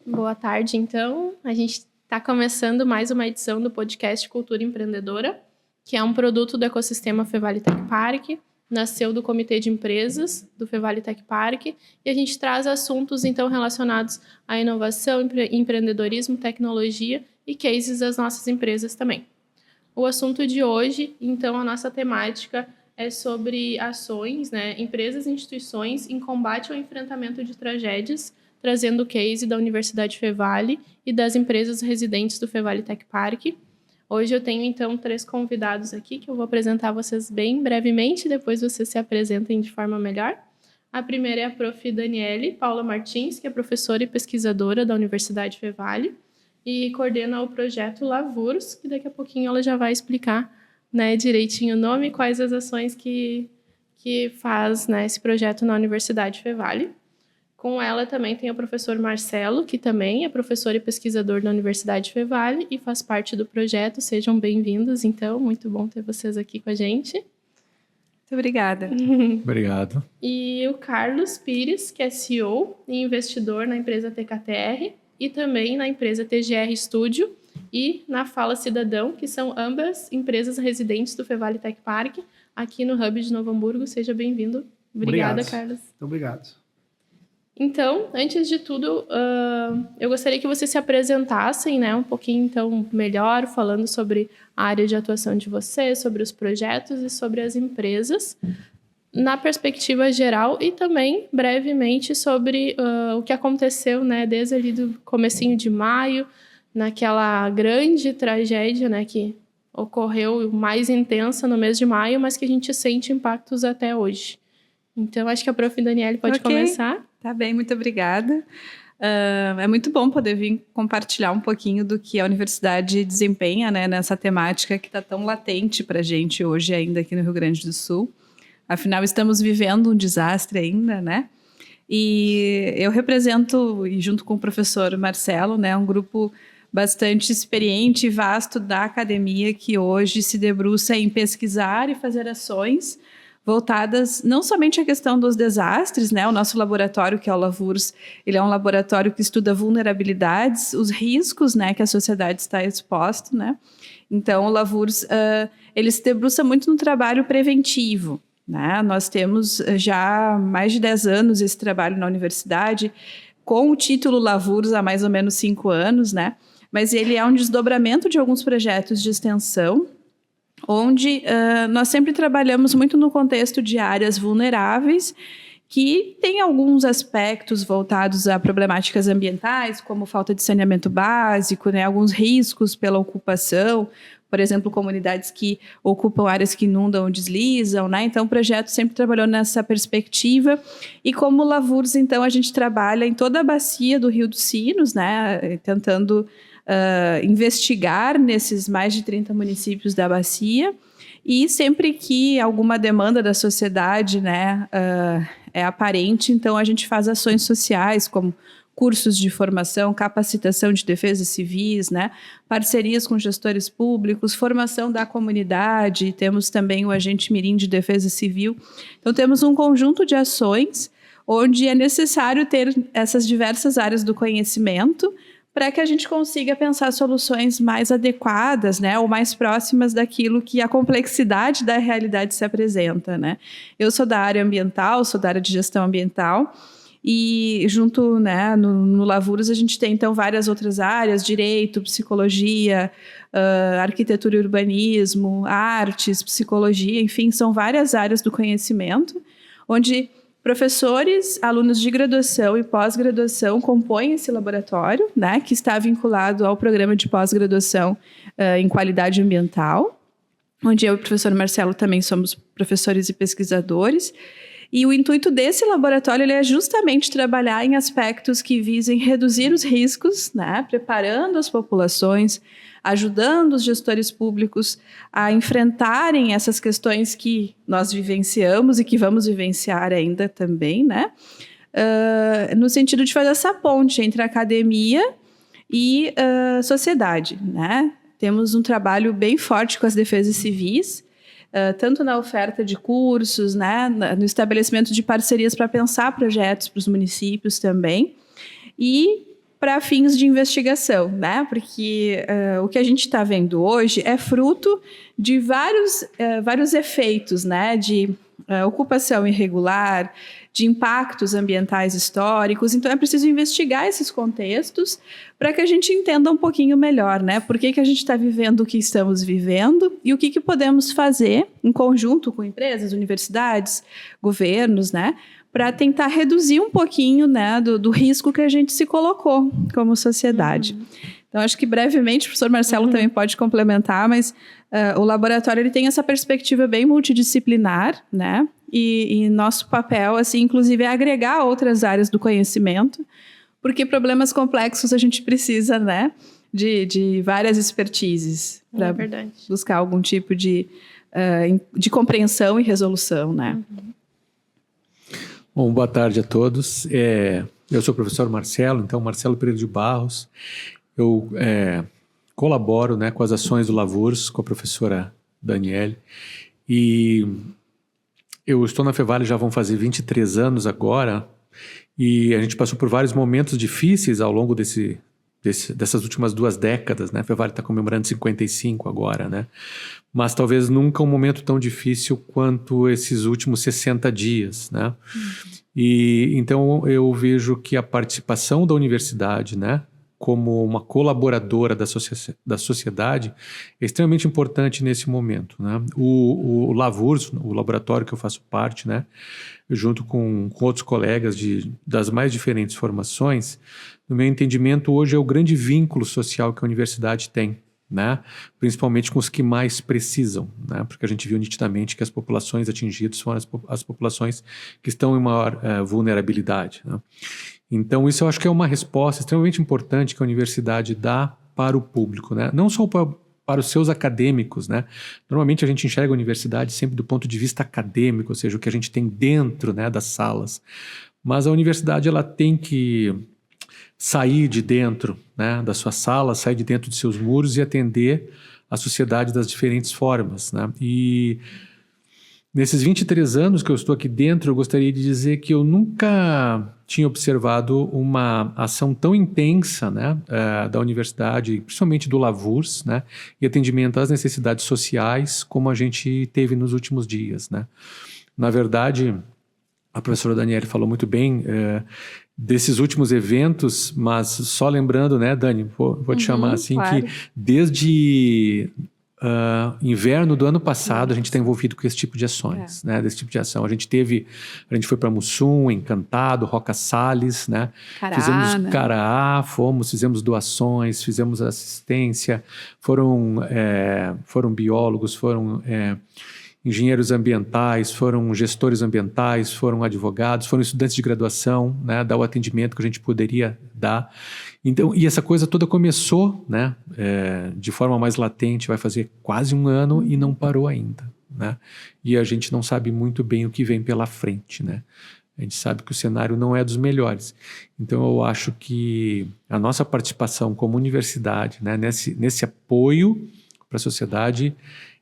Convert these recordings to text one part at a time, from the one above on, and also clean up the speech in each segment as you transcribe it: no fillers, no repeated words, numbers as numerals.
Boa tarde, então. A gente está começando mais uma edição do podcast Cultura Empreendedora, que é um produto do ecossistema Fevale Tech Park, nasceu do comitê de empresas do Fevale Tech Park, e a gente traz assuntos, então, relacionados à inovação, empreendedorismo, tecnologia e cases das nossas empresas também. O assunto de hoje, então, a nossa temática é sobre ações, empresas e instituições em combate ao enfrentamento de tragédias, trazendo o case da Universidade Fevale e das empresas residentes do Fevale Tech Park. Hoje eu tenho, então, 3 convidados aqui que eu vou apresentar vocês bem brevemente, depois vocês se apresentem de forma melhor. A primeira é a prof. Daniele Paula Martins, que é professora e pesquisadora da Universidade Fevale e coordena o projeto Lavurs, que daqui a pouquinho ela já vai explicar, direitinho o nome e quais as ações que faz, esse projeto na Universidade Fevale. Com ela também tem o professor Marcelo, que também é professor e pesquisador da Universidade Fevale e faz parte do projeto. Sejam bem-vindos, então. Muito bom ter vocês aqui com a gente. Muito obrigada. Obrigado. E o Carlos Pires, que é CEO e investidor na empresa TKTR e também na empresa TGR Studio e na Fala Cidadão, que são ambas empresas residentes do Fevale Tech Park, aqui no Hub de Novo Hamburgo. Seja bem-vindo. Obrigada, Carlos. Muito obrigado. Então, antes de tudo, eu gostaria que vocês se apresentassem, um pouquinho então melhor, falando sobre a área de atuação de vocês, sobre os projetos e sobre as empresas, na perspectiva geral e também brevemente sobre o que aconteceu, desde ali do comecinho de maio, naquela grande tragédia, que ocorreu mais intensa no mês de maio, mas que a gente sente impactos até hoje. Então, acho que a prof. Daniele pode começar. Tá bem, muito obrigada. É muito bom poder vir compartilhar um pouquinho do que a universidade desempenha, nessa temática que está tão latente para a gente hoje ainda aqui no Rio Grande do Sul. Afinal, estamos vivendo um desastre ainda, E eu represento, e junto com o professor Marcelo, um grupo bastante experiente e vasto da academia que hoje se debruça em pesquisar e fazer ações voltadas não somente à questão dos desastres, o nosso laboratório, que é o Lavurs, ele é um laboratório que estuda vulnerabilidades, os riscos, que a sociedade está exposta, Então, o Lavurs, ele se debruça muito no trabalho preventivo, Nós temos já mais de 10 anos esse trabalho na universidade, com o título Lavurs há mais ou menos 5 anos, Mas ele é um desdobramento de alguns projetos de extensão, onde nós sempre trabalhamos muito no contexto de áreas vulneráveis, que tem alguns aspectos voltados a problemáticas ambientais, como falta de saneamento básico, alguns riscos pela ocupação, por exemplo, comunidades que ocupam áreas que inundam ou deslizam, Então, o projeto sempre trabalhou nessa perspectiva. E como Lavurs, então, a gente trabalha em toda a bacia do Rio dos Sinos, tentando investigar nesses mais de 30 municípios da bacia. E sempre que alguma demanda da sociedade é aparente, então a gente faz ações sociais, como cursos de formação, capacitação de defesas civis, parcerias com gestores públicos, formação da comunidade, temos também o agente mirim de defesa civil. Então, temos um conjunto de ações onde é necessário ter essas diversas áreas do conhecimento para que a gente consiga pensar soluções mais adequadas, ou mais próximas daquilo que a complexidade da realidade se apresenta, Eu sou da área ambiental, sou da área de gestão ambiental, e junto, no Lavurs, a gente tem, então, várias outras áreas, direito, psicologia, arquitetura e urbanismo, artes, psicologia, enfim, são várias áreas do conhecimento, onde professores, alunos de graduação e pós-graduação compõem esse laboratório, que está vinculado ao programa de pós-graduação em qualidade ambiental, onde eu e o professor Marcelo também somos professores e pesquisadores. E o intuito desse laboratório é justamente trabalhar em aspectos que visem reduzir os riscos, preparando as populações, ajudando os gestores públicos a enfrentarem essas questões que nós vivenciamos e que vamos vivenciar ainda também, no sentido de fazer essa ponte entre a academia e sociedade, Temos um trabalho bem forte com as defesas civis, tanto na oferta de cursos, no estabelecimento de parcerias para pensar projetos para os municípios também, e para fins de investigação, né? Porque o que a gente está vendo hoje é fruto de vários efeitos, né? De ocupação irregular, de impactos ambientais históricos. Então, é preciso investigar esses contextos para que a gente entenda um pouquinho melhor, né? Por que a gente está vivendo o que estamos vivendo e o que podemos fazer em conjunto com empresas, universidades, governos, né? Para tentar reduzir um pouquinho, né, do risco que a gente se colocou como sociedade. Então, acho que brevemente o professor Marcelo também pode complementar, mas o laboratório ele tem essa perspectiva bem multidisciplinar, né? E nosso papel, assim, inclusive, é agregar outras áreas do conhecimento, porque problemas complexos a gente precisa, né, de várias expertises para buscar algum tipo de compreensão e resolução, né? Bom, boa tarde a todos. Eu sou o professor Marcelo, então Marcelo Pereira de Barros. Eu colaboro, né, com as ações do Lavurs, com a professora Daniele. E eu estou na Fevale já vão fazer 23 anos agora, e a gente passou por vários momentos difíceis ao longo dessas últimas 2 décadas, né? A Fevale está comemorando 55 agora, né? Mas talvez nunca um momento tão difícil quanto esses últimos 60 dias, né? E então eu vejo que a participação da universidade, né, como uma colaboradora da sociedade é extremamente importante nesse momento, né? O Lavurs, o laboratório que eu faço parte, né, junto com outros colegas das mais diferentes formações, no meu entendimento, hoje é o grande vínculo social que a universidade tem, né? Principalmente com os que mais precisam, né? Porque a gente viu nitidamente que as populações atingidas são as populações que estão em maior vulnerabilidade, né? Então, isso eu acho que é uma resposta extremamente importante que a universidade dá para o público, né? Não só para os seus acadêmicos, né? Normalmente a gente enxerga a universidade sempre do ponto de vista acadêmico, ou seja, o que a gente tem dentro, né, das salas. Mas a universidade ela tem que sair de dentro, né, da sua sala, sair de dentro de seus muros e atender a sociedade das diferentes formas, né? E nesses 23 anos que eu estou aqui dentro, eu gostaria de dizer que eu nunca tinha observado uma ação tão intensa, né, da universidade, principalmente do Lavurs, né, e atendimento às necessidades sociais, como a gente teve nos últimos dias, né. Na verdade, a professora Daniele falou muito bem desses últimos eventos, mas só lembrando, né, Dani, vou te chamar assim, claro, que desde inverno do ano passado a gente está envolvido com esse tipo de ações, né, desse tipo de ação. A gente foi para Mussum, Encantado, Roca Salles, né, fizemos Caraá, fizemos doações, fizemos assistência, foram biólogos, foram engenheiros ambientais, foram gestores ambientais, foram advogados, foram estudantes de graduação, né, dar o atendimento que a gente poderia dar. Então, e essa coisa toda começou, né, de forma mais latente, vai fazer quase 1 ano e não parou ainda, né? E a gente não sabe muito bem o que vem pela frente, né? A gente sabe que o cenário não é dos melhores. Então, eu acho que a nossa participação como universidade, né, nesse apoio para a sociedade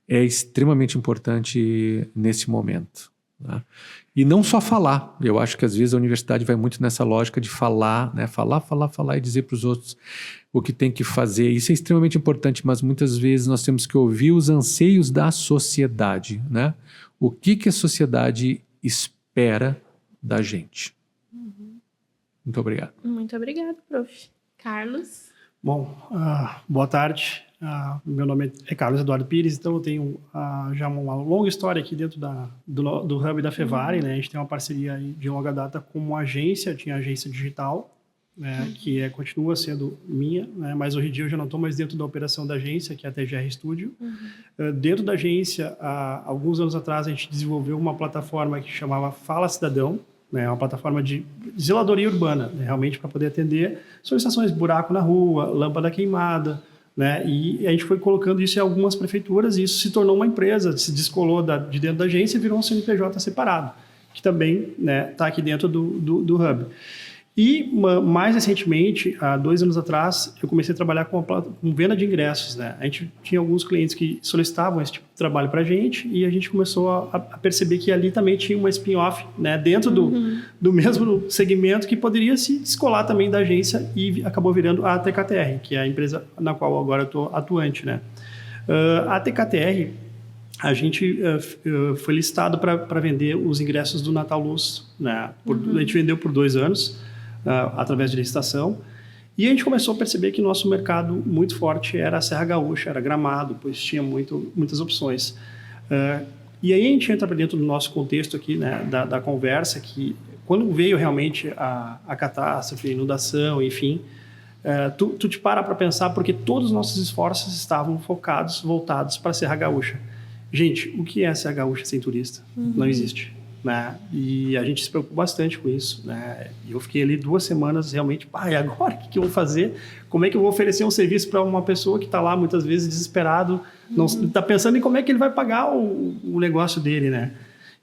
é extremamente importante nesse momento, né? E não só falar. Eu acho que às vezes a universidade vai muito nessa lógica de falar, né? Falar e dizer para os outros o que tem que fazer. Isso é extremamente importante, mas muitas vezes nós temos que ouvir os anseios da sociedade, né? O que a sociedade espera da gente. Muito obrigado. Muito obrigado, prof. Carlos? Bom, boa tarde. Meu nome é Carlos Eduardo Pires, então eu tenho já uma longa história aqui dentro do Hub da Fevale, né? A gente tem uma parceria de longa data com uma agência, tinha a agência digital, né, que continua sendo minha, né, mas hoje em dia eu já não estou mais dentro da operação da agência, que é a TGR Studio. Dentro da agência, alguns anos atrás, a gente desenvolveu uma plataforma que chamava Fala Cidadão, né, uma plataforma de zeladoria urbana, né, realmente para poder atender solicitações de buraco na rua, lâmpada queimada, né, e a gente foi colocando isso em algumas prefeituras e isso se tornou uma empresa, se descolou de dentro da agência e virou um CNPJ separado, que também está aqui dentro do Hub. E mais recentemente, há 2 anos atrás, eu comecei a trabalhar com venda de ingressos, né? A gente tinha alguns clientes que solicitavam esse tipo de trabalho para a gente e a gente começou a perceber que ali também tinha uma spin-off, né? Dentro do mesmo segmento que poderia se descolar também da agência e acabou virando a TKTR, que é a empresa na qual agora eu estou atuante, né? A TKTR, a gente foi listado para vender os ingressos do Natal Luz, né? A gente vendeu por 2 anos, através de licitação, e a gente começou a perceber que nosso mercado muito forte era a Serra Gaúcha, era Gramado, pois tinha muitas opções. E aí a gente entra para dentro do nosso contexto aqui, né, da conversa, que quando veio realmente a catástrofe, a inundação, enfim, tu te para pensar, porque todos os nossos esforços estavam voltados para a Serra Gaúcha. Gente, o que é a Serra Gaúcha sem turista? Não existe. Né? E a gente se preocupou bastante com isso, né? E eu fiquei ali 2 semanas realmente, e agora o que eu vou fazer? Como é que eu vou oferecer um serviço para uma pessoa que está lá muitas vezes desesperado, não está pensando em como é que ele vai pagar o negócio dele, né?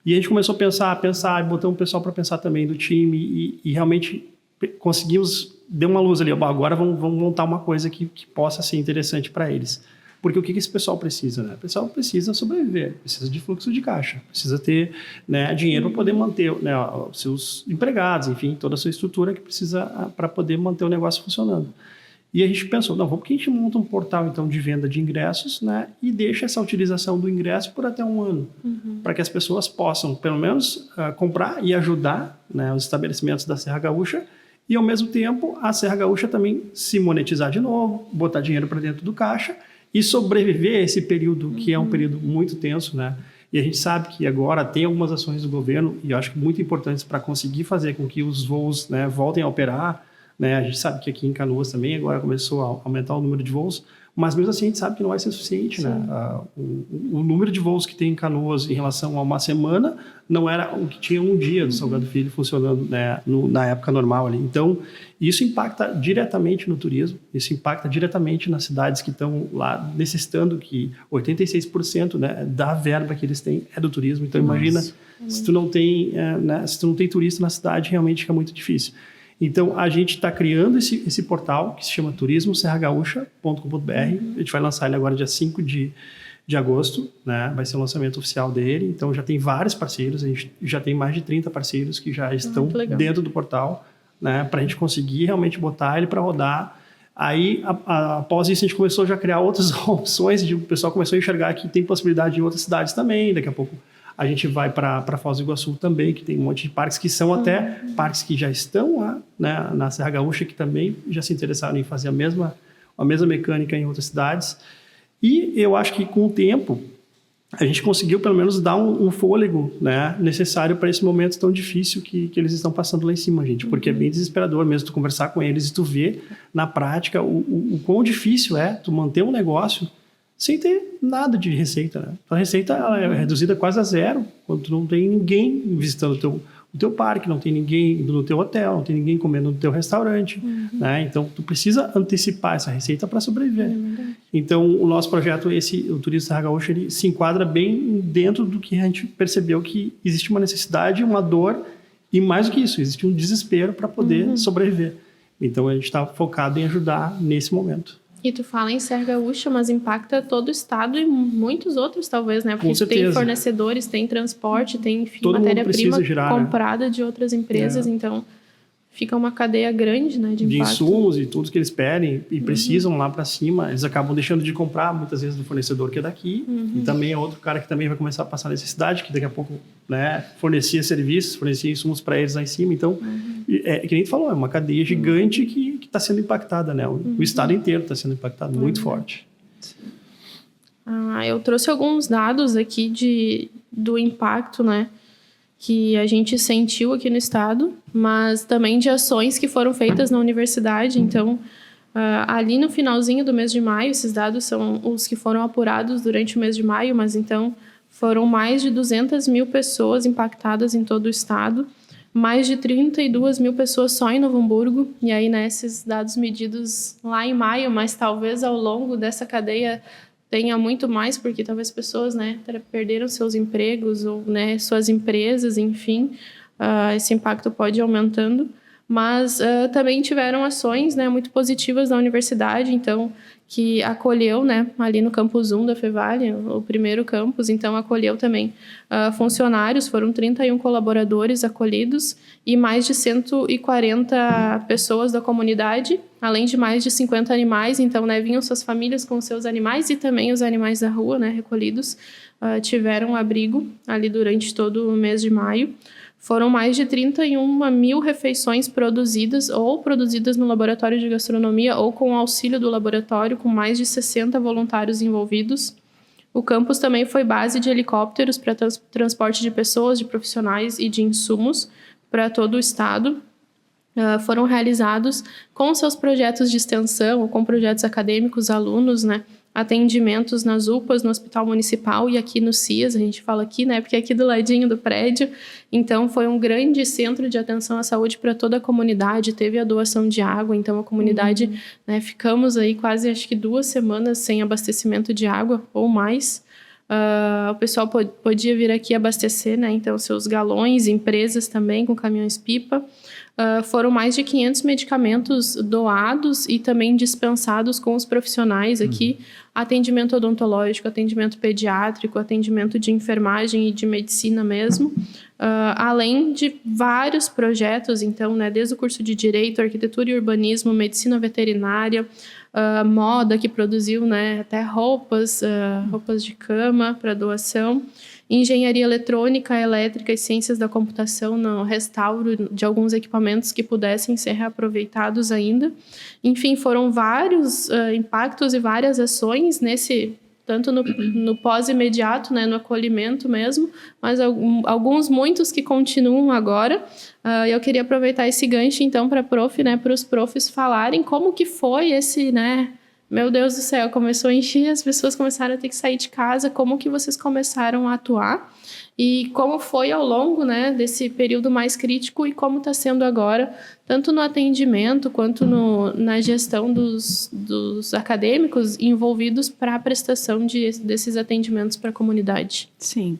E a gente começou a pensar e botar um pessoal para pensar também do time e realmente conseguimos, deu uma luz ali, agora vamos montar uma coisa que possa ser interessante para eles. Porque o que esse pessoal precisa, né? O pessoal precisa sobreviver, precisa de fluxo de caixa, precisa ter, né, dinheiro para poder manter, né, os seus empregados, enfim, toda a sua estrutura que precisa para poder manter o negócio funcionando. E a gente pensou, por que a gente monta um portal, então, de venda de ingressos, né, e deixa essa utilização do ingresso por até 1 ano, para que as pessoas possam, pelo menos, comprar e ajudar, né, os estabelecimentos da Serra Gaúcha e, ao mesmo tempo, a Serra Gaúcha também se monetizar de novo, botar dinheiro para dentro do caixa e sobreviver a esse período, que é um período muito tenso, né? E a gente sabe que agora tem algumas ações do governo, e eu acho que muito importantes para conseguir fazer com que os voos, né, voltem a operar, né? A gente sabe que aqui em Canoas também agora começou a aumentar o número de voos, mas mesmo assim a gente sabe que não vai ser suficiente, né? O número de voos que tem em Canoas em relação a uma semana não era o que tinha um dia do Salgado Filho funcionando, né, na época normal ali. Então, isso impacta diretamente no turismo, isso impacta diretamente nas cidades que estão lá necessitando, que 86%, né, da verba que eles têm é do turismo. Então, imagina, se tu não tem, né, se tu não tem turista na cidade, realmente fica muito difícil. Então, a gente está criando esse portal que se chama turismoserragaúcha.com.br. A gente vai lançar ele agora dia 5 de agosto, né? Vai ser o lançamento oficial dele. Então, já tem vários parceiros, a gente já tem mais de 30 parceiros que já estão dentro do portal, né? Para a gente conseguir realmente botar ele para rodar. Aí, após isso, a gente começou já a criar outras opções, o pessoal começou a enxergar que tem possibilidade em outras cidades também. Daqui a pouco a gente vai para Foz do Iguaçu também, que tem um monte de parques que são até parques que já estão lá, né, na Serra Gaúcha, que também já se interessaram em fazer a mesma mecânica em outras cidades. E eu acho que com o tempo a gente conseguiu pelo menos dar um fôlego, né, necessário para esse momento tão difícil que eles estão passando lá em cima, gente. Porque é bem desesperador mesmo tu conversar com eles e tu ver na prática o quão difícil é tu manter um negócio sem ter nada de receita, né? A receita ela é reduzida quase a zero quando tu não tem ninguém visitando o teu parque, não tem ninguém indo no teu hotel, não tem ninguém comendo no teu restaurante, né? Então, tu precisa antecipar essa receita para sobreviver. Então, o nosso projeto, o Turismo Serra Gaúcha, ele se enquadra bem dentro do que a gente percebeu que existe uma necessidade, uma dor, e mais do que isso, existe um desespero para poder sobreviver. Então, a gente está focado em ajudar nesse momento. E tu fala em Serra Gaúcha, mas impacta todo o estado e muitos outros, talvez, né? Porque tem fornecedores, tem transporte, tem, enfim, matéria-prima comprada, né, de outras empresas. Então, fica uma cadeia grande, né, de impacto. De insumos e tudo que eles pedem e precisam lá para cima, eles acabam deixando de comprar, muitas vezes, do fornecedor que é daqui. E também é outro cara que também vai começar a passar necessidade, que daqui a pouco, né, fornecia serviços, fornecia insumos para eles lá em cima. Então, que nem tu falou, é uma cadeia gigante que está sendo impactada, né? O estado inteiro está sendo impactado muito forte. Eu trouxe alguns dados aqui do impacto, né, que a gente sentiu aqui no estado, mas também de ações que foram feitas na universidade. Então, ali no finalzinho do mês de maio, esses dados são os que foram apurados durante o mês de maio, mas então foram mais de 200 mil pessoas impactadas em todo o estado, mais de 32 mil pessoas só em Novo Hamburgo, e aí, né, esses dados medidos lá em maio, mas talvez ao longo dessa cadeia tenha muito mais, porque talvez pessoas, né, perderam seus empregos ou, né, suas empresas, enfim, esse impacto pode ir aumentando. mas também tiveram ações, né, muito positivas da universidade, então, que acolheu, né, ali no Campus 1 da Fevale, o primeiro campus, então acolheu também funcionários, foram 31 colaboradores acolhidos e mais de 140 pessoas da comunidade, além de mais de 50 animais, então, né, vinham suas famílias com seus animais e também os animais da rua, né, recolhidos, tiveram abrigo ali durante todo o mês de maio. Foram mais de 31 mil refeições produzidas no laboratório de gastronomia ou com o auxílio do laboratório, com mais de 60 voluntários envolvidos. O campus também foi base de helicópteros para transporte de pessoas, de profissionais e de insumos para todo o estado. Foram realizados com seus projetos de extensão ou com projetos acadêmicos, alunos, né? Atendimentos nas UPAs, no Hospital Municipal e aqui no CIAS, a gente fala aqui, né, porque é aqui do ladinho do prédio. Então, foi um grande centro de atenção à saúde para toda a comunidade, teve a doação de água, então a comunidade, né, ficamos aí quase, acho que 2 semanas sem abastecimento de água ou mais. O pessoal podia vir aqui abastecer, né, então, seus galões, empresas também com caminhões-pipa. Foram mais de 500 medicamentos doados e também dispensados com os profissionais aqui. Atendimento odontológico, atendimento pediátrico, atendimento de enfermagem e de medicina mesmo. Além de vários projetos, então, né, desde o curso de Direito, Arquitetura e Urbanismo, Medicina Veterinária, moda, que produziu, né, até roupas de cama para doação. Engenharia eletrônica, elétrica e ciências da computação no restauro de alguns equipamentos que pudessem ser reaproveitados ainda. Enfim, foram vários impactos e várias ações tanto no pós-imediato, né, no acolhimento mesmo, mas muitos que continuam agora. Eu queria aproveitar esse gancho, então, para os profs falarem como que foi esse, né, meu Deus do céu, começou a encher, as pessoas começaram a ter que sair de casa, como que vocês começaram a atuar e como foi ao longo, né, desse período mais crítico e como está sendo agora, tanto no atendimento quanto na gestão dos acadêmicos envolvidos para a prestação desses atendimentos para a comunidade. Sim.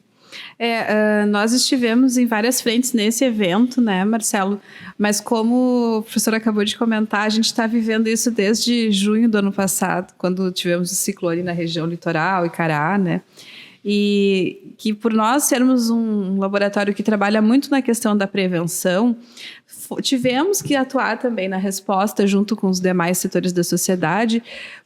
Nós estivemos em várias frentes nesse evento, né, Marcelo? Mas como o professor acabou de comentar, a gente está vivendo isso desde junho do ano passado, quando tivemos o ciclone na região litoral, Icará, né? E que por nós sermos um laboratório que trabalha muito na questão da prevenção, tivemos que atuar também na resposta junto com os demais setores da sociedade,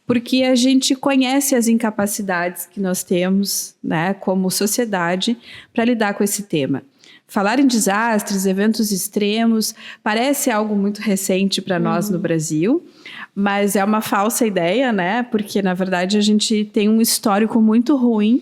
porque a gente conhece as incapacidades que nós temos, né, como sociedade para lidar com esse tema. Falar em desastres, eventos extremos, parece algo muito recente para nós no Brasil, mas é uma falsa ideia, né, porque na verdade a gente tem um histórico muito ruim.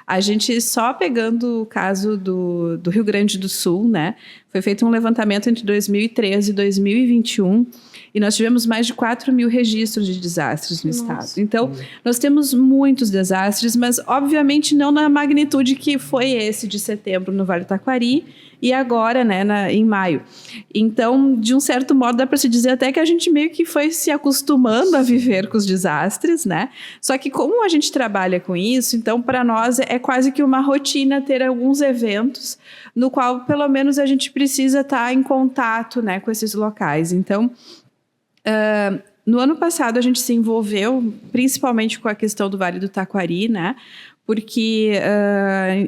A gente, só pegando o caso do Rio Grande do Sul, né, foi feito um levantamento entre 2013 e 2021 e nós tivemos mais de 4 mil registros de desastres no estado. Então, nós temos muitos desastres, mas obviamente não na magnitude que foi esse de setembro no Vale do Taquari e agora, né, em maio. Então, de um certo modo, dá para se dizer até que a gente meio que foi se acostumando a viver com os desastres, né? Só que como a gente trabalha com isso, então para nós é quase que uma rotina ter alguns eventos no qual pelo menos a gente precisa estar em contato, né, com esses locais. Então, no ano passado a gente se envolveu principalmente com a questão do Vale do Taquari, né? Porque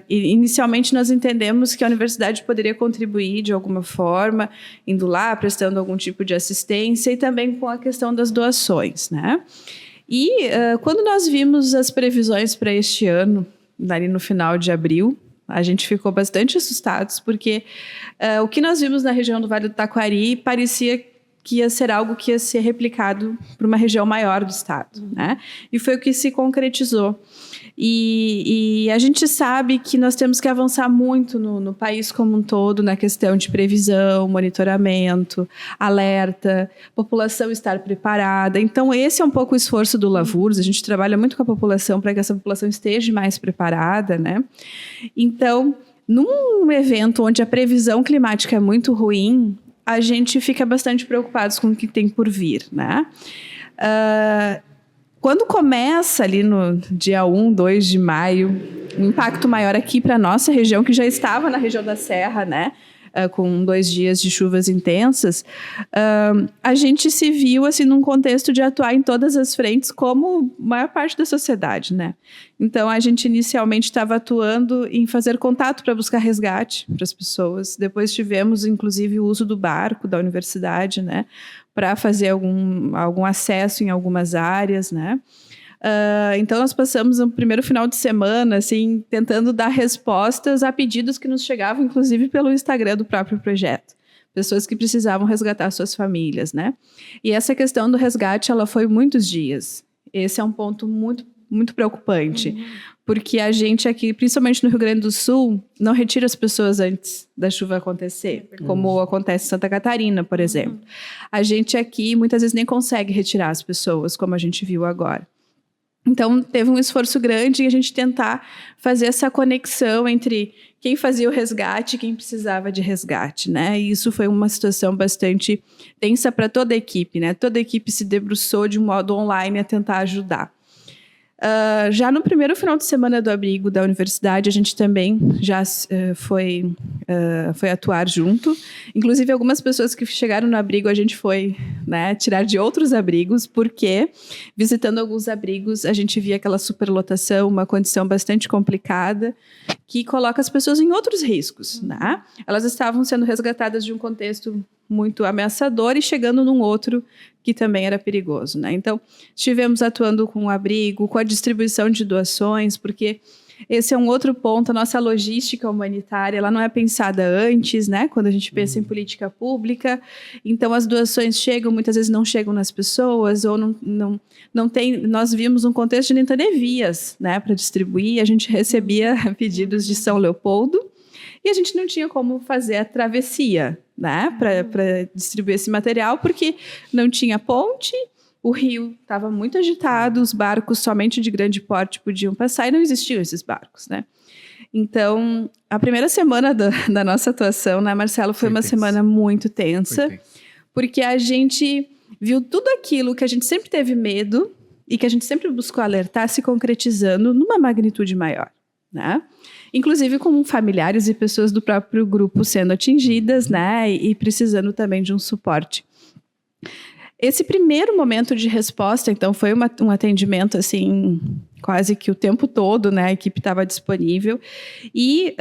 inicialmente nós entendemos que a universidade poderia contribuir de alguma forma, indo lá, prestando algum tipo de assistência e também com a questão das doações, né? E quando nós vimos as previsões para este ano, ali no final de abril, a gente ficou bastante assustados, porque o que nós vimos na região do Vale do Taquari parecia que ia ser algo que ia ser replicado para uma região maior do estado, né? E foi o que se concretizou. E a gente sabe que nós temos que avançar muito no país como um todo, na questão de previsão, monitoramento, alerta, população estar preparada. Então, esse é um pouco o esforço do Lavurs. A gente trabalha muito com a população para que essa população esteja mais preparada, né? Então, num evento onde a previsão climática é muito ruim, a gente fica bastante preocupados com o que tem por vir, né? Quando começa ali no dia 1, 2 de maio, um impacto maior aqui para a nossa região, que já estava na região da Serra, né? com 2 dias de chuvas intensas, a gente se viu assim, num contexto de atuar em todas as frentes como a maior parte da sociedade, né? Então, a gente inicialmente estava atuando em fazer contato para buscar resgate para as pessoas. Depois tivemos, inclusive, o uso do barco da universidade, né? Para fazer algum acesso em algumas áreas, né? Então, nós passamos o primeiro final de semana, assim, tentando dar respostas a pedidos que nos chegavam, inclusive, pelo Instagram do próprio projeto. Pessoas que precisavam resgatar suas famílias, né? E essa questão do resgate, ela foi muitos dias. Esse é um ponto muito preocupante, porque a gente aqui, principalmente no Rio Grande do Sul, não retira as pessoas antes da chuva acontecer, como acontece em Santa Catarina, por exemplo. A gente aqui, muitas vezes, nem consegue retirar as pessoas, como a gente viu agora. Então, teve um esforço grande em a gente tentar fazer essa conexão entre quem fazia o resgate e quem precisava de resgate, né? E isso foi uma situação bastante tensa para toda a equipe, né? Toda a equipe se debruçou de um modo online a tentar ajudar. Já no primeiro final de semana do abrigo da universidade, a gente também já foi atuar junto. Inclusive, algumas pessoas que chegaram no abrigo, a gente foi, né, tirar de outros abrigos, porque, visitando alguns abrigos, a gente via aquela superlotação, uma condição bastante complicada, que coloca as pessoas em outros riscos, né? Elas estavam sendo resgatadas de um contexto muito ameaçador e chegando num outro que também era perigoso, né? Então, estivemos atuando com o abrigo, com a distribuição de doações, porque esse é um outro ponto, a nossa logística humanitária, ela não é pensada antes, né? Quando a gente pensa em política pública, então as doações chegam, muitas vezes não chegam nas pessoas, ou não tem, nós vimos um contexto de nem ter vias, né, para distribuir, a gente recebia pedidos de São Leopoldo, e a gente não tinha como fazer a travessia, né, para distribuir esse material, porque não tinha ponte, o rio estava muito agitado, os barcos somente de grande porte podiam passar e não existiam esses barcos, né? Então, a primeira semana da nossa atuação, né, Marcelo, foi uma semana muito tensa, porque a gente viu tudo aquilo que a gente sempre teve medo e que a gente sempre buscou alertar se concretizando numa magnitude maior, né? Inclusive com familiares e pessoas do próprio grupo sendo atingidas, né, e precisando também de um suporte. Esse primeiro momento de resposta, então, foi um atendimento, assim, quase que o tempo todo, né, a equipe estava disponível, e